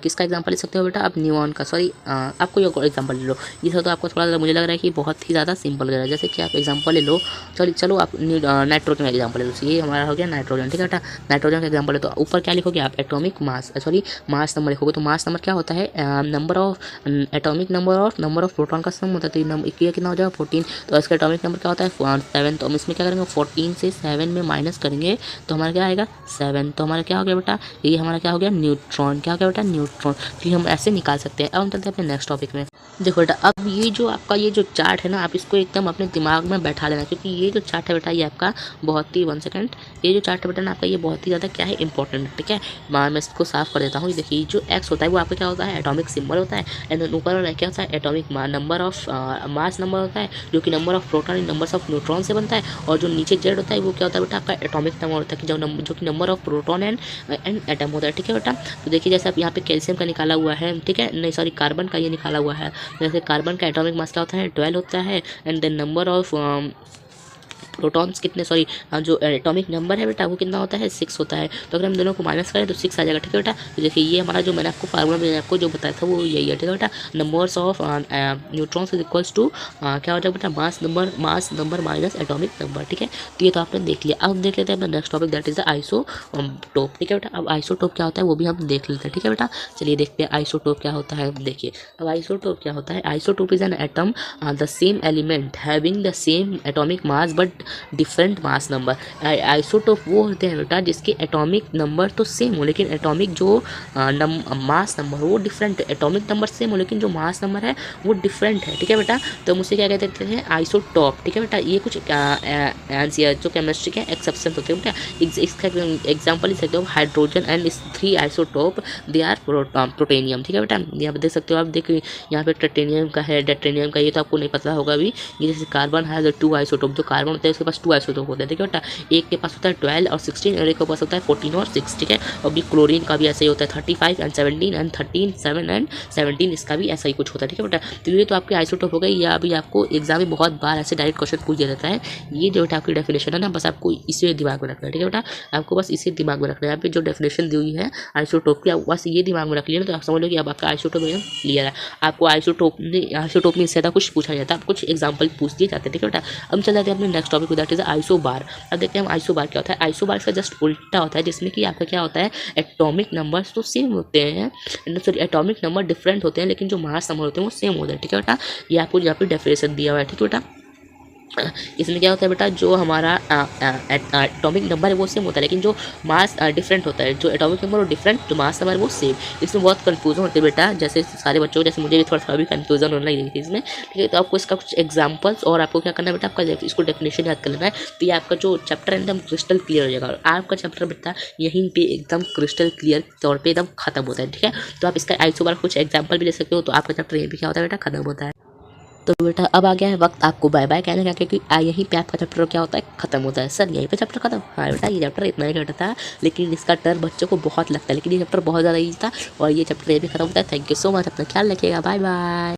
किसका एग्जांपल ले सकते हो बेटा? आप नियॉन का, सॉरी आपको एक और एग्जांपल ले लो। ये तो आपको थोड़ा सा मुझे लग रहा है कि बहुत ही ज़्यादा सिंपल लग रहा है। जैसे कि आप एग्जांपल ले लो, चलो आप नाइट्रोजन का एग्जांपल ले लो। ये हमारा हो गया नाइट्रोजन। ठीक है बेटा, नाइट्रोजन का एग्जांपल है तो ऊपर क्या लिखोगे आप? Atomic mass, sorry mass number लिखोगे। तो मास नंबर क्या होता है? Number of atomic number of proton का सम होता है। तो ये कितना हो जाएगा? 14। तो इसका एटॉमिक नंबर क्या होता है? 7। तो हम इसमें क्या करेंगे? 14 से 7 में माइनस करेंगे तो हमारा क्या आएगा? 7। तो हमारा क्या हो गया बेटा? ये हमारा क्या हो गया? न्यूट्रॉन। क्या हो गया बेटा? न्यूट्रॉन। तो हम ऐसे निकाल सकते हैं। अब हम चलते हैं अपने नेक्स्ट टॉपिक में। देखो बेटा, अब ये जो आपका ये जो चार्ट है ना, आप इसको एकदम अपने दिमाग में बैठा लेना, क्योंकि ये जो चार्ट है बेटा ये आपका बहुत ही 1 सेकंड, ये जो चार्ट है बेटा ना आपका ये बहुत ही ज़्यादा क्या है? इंपॉर्टेंट है। ठीक है, मैं इसको साफ कर देता हूँ। देखिए, जो एक्स होता है वो आपका क्या होता है? एटॉमिक सिंबल होता है। एंड देन ऊपर वाला क्या होता है? Atomic number of mass number होता है, जो कि number of proton numbers of neutron से बनता है। और जो नीचे जेड होता है वो क्या होता है बेटा? आपका एटॉमिक नंबर होता है, जो कि number of proton and atom होता है। ठीक है बेटा, तो देखिए जैसे आप यहाँ पे कैल्शियम का निकाला हुआ है, ठीक है, नहीं सॉरी कार्बन का ये निकाला हुआ है। जैसे कार्बन का एटॉमिक मास क्या होता है? 12 होता है। And then number of protons कितने, सॉरी जो एटॉमिक नंबर है बेटा वो कितना होता है? 6 होता है। तो अगर हम दोनों को माइनस करें तो 6 आ जाएगा। ठीक है बेटा, तो देखिए ये हमारा जो मैंने आपको फार्मूला मैंने आपको जो बताया था वो यही है। ठीक है बेटा, numbers of neutrons is equals to क्या हो जाएगा बेटा? Mass number minus atomic number. ठीक है, तो ये तो आपने देख लिया। अब हम देख लेते हैं अपना next topic, that is the isotope. ठीक है बेटा, अब आइसोटोप क्या होता है वो भी हम देख लेते हैं। ठीक है बेटा, चलिए देखते हैं आइसोटोप क्या होता है। देखिए, अब आइसोटोप क्या होता है? Isotope is an atom the same element having the same atomic mass but different mass number. Isotope वो होते हैं बेटा जिसके एटॉमिक नंबर तो सेम हो लेकिन एटॉमिक जो मास नंबर वो डिफरेंट है। एटॉमिक नंबर सेम हो लेकिन जो मास नंबर है वो डिफरेंट है। ठीक है बेटा, तो हम उसे क्या कहते हैं? आइसोटॉप। ठीक है बेटा, ये कुछ जो केमिस्ट्री के एक्सेप्शन होते हैं बेटा। इसका एग्जाम्पल लिख सकते हो hydrogen and 3 isotope they are protium. ठीक है बेटा, यहाँ पे देख सकते हो आप, देखिए यहाँ पे ट्रिटेनियम का है, डेट्रेनियम का, ये तो आपको नहीं पता होगा अभी। ये जैसे कार्बन है 2 आइसोटोप, जो कार्बन होता है उसके पास 2 आइसोटोप होता है। ठीक है बेटा, एक के पास होता है 12 और 16 और एक के पास होता है 14 और 6। ठीक है, और भी क्लोरीन का भी ऐसा ही होता है 35 एंड 17 एंड 13 7 एंड 17, इसका भी ऐसा ही कुछ होता है। ठीक है बेटा, तो ये तो आपके आइसोटोप हो गए। या अभी आपको एग्जाम में बहुत बार ऐसे डायरेक्ट क्वेश्चन पूछ दिया जाता है। ये जो बेटा आपकी डेफिनेशन है ना, बस आपको इसे दिमाग में रखना है। ठीक है बेटा, आपको बस इसे दिमाग में रखना है। यहाँ पे जो डेफिनेशन दी हुई है आइसोटोप की, बस ये दिमाग में रख लिया ना, तो आप समझ लो कि अब आपका आइसोटोप एकदम क्लियर है। आपको आइसोटोप में इससे ज़्यादा कुछ पूछा जाता है, कुछ एग्जाम्पल पूछ दिए जाते हैं। ठीक है बेटा, अब चल जाते हैं अपने next topic, that is isobar. अब देखते हैं हम आइसोबार क्या होता है। आइसोबार इसका जस्ट उल्टा होता है, जिसमें कि आपका क्या होता है? एटॉमिक नंबर्स तो सेम होते हैं, सॉरी एटॉमिक नंबर डिफरेंट होते हैं लेकिन जो मास नंबर होते हैं वो सेम होते हैं। ठीक है बेटा, ये आपको यहाँ पे डेफिनेशन दिया हुआ है। ठीक है बेटा, इसमें क्या होता है बेटा? जो हमारा एटॉमिक नंबर है वो सेम होता है लेकिन जो मास डिफरेंट होता है। जो एटॉमिक नंबर वो डिफरेंट, जो मास नंबर वो सेम। इसमें बहुत कंफ्यूजन होती है बेटा, जैसे सारे बच्चों जैसे मुझे भी थोड़ा सा भी कंफ्यूजन होने लगी थी इसमें। ठीक है, तो आपको इसका कुछ एग्जांपल्स और आपको क्या करना है बेटा? आपका इसको डेफिनेशन याद कर लेना है। तो ये आपका जो चैप्टर है एकदम क्रिस्टल क्लियर हो जाएगा। और आपका चैप्टर बेटा यहीं पे एकदम क्रिस्टल क्लियर तौर पर एकदम खत्म होता है। ठीक है, तो आप इसका आइसोबार कुछ एग्जाम्पल भी ले सकते हो। तो आपका चैप्टर यहीं पर क्या होता है बेटा? खत्म होता है। तो बेटा अब आ गया है वक्त आपको बाय बाय कहने का, क्योंकि यहीं पे आपका चैप्टर क्या होता है? खत्म होता है। सर यहीं पे चैप्टर खत्म? हाँ बेटा, ये चैप्टर इतना ही घटा था लेकिन इसका डर बच्चों को बहुत लगता है, लेकिन ये चैप्टर बहुत ज़्यादा ईजी था और ये चैप्टर ये भी खत्म होता है। थैंक यू सो मच, अपना ख्याल रखिएगा, बाय बाय।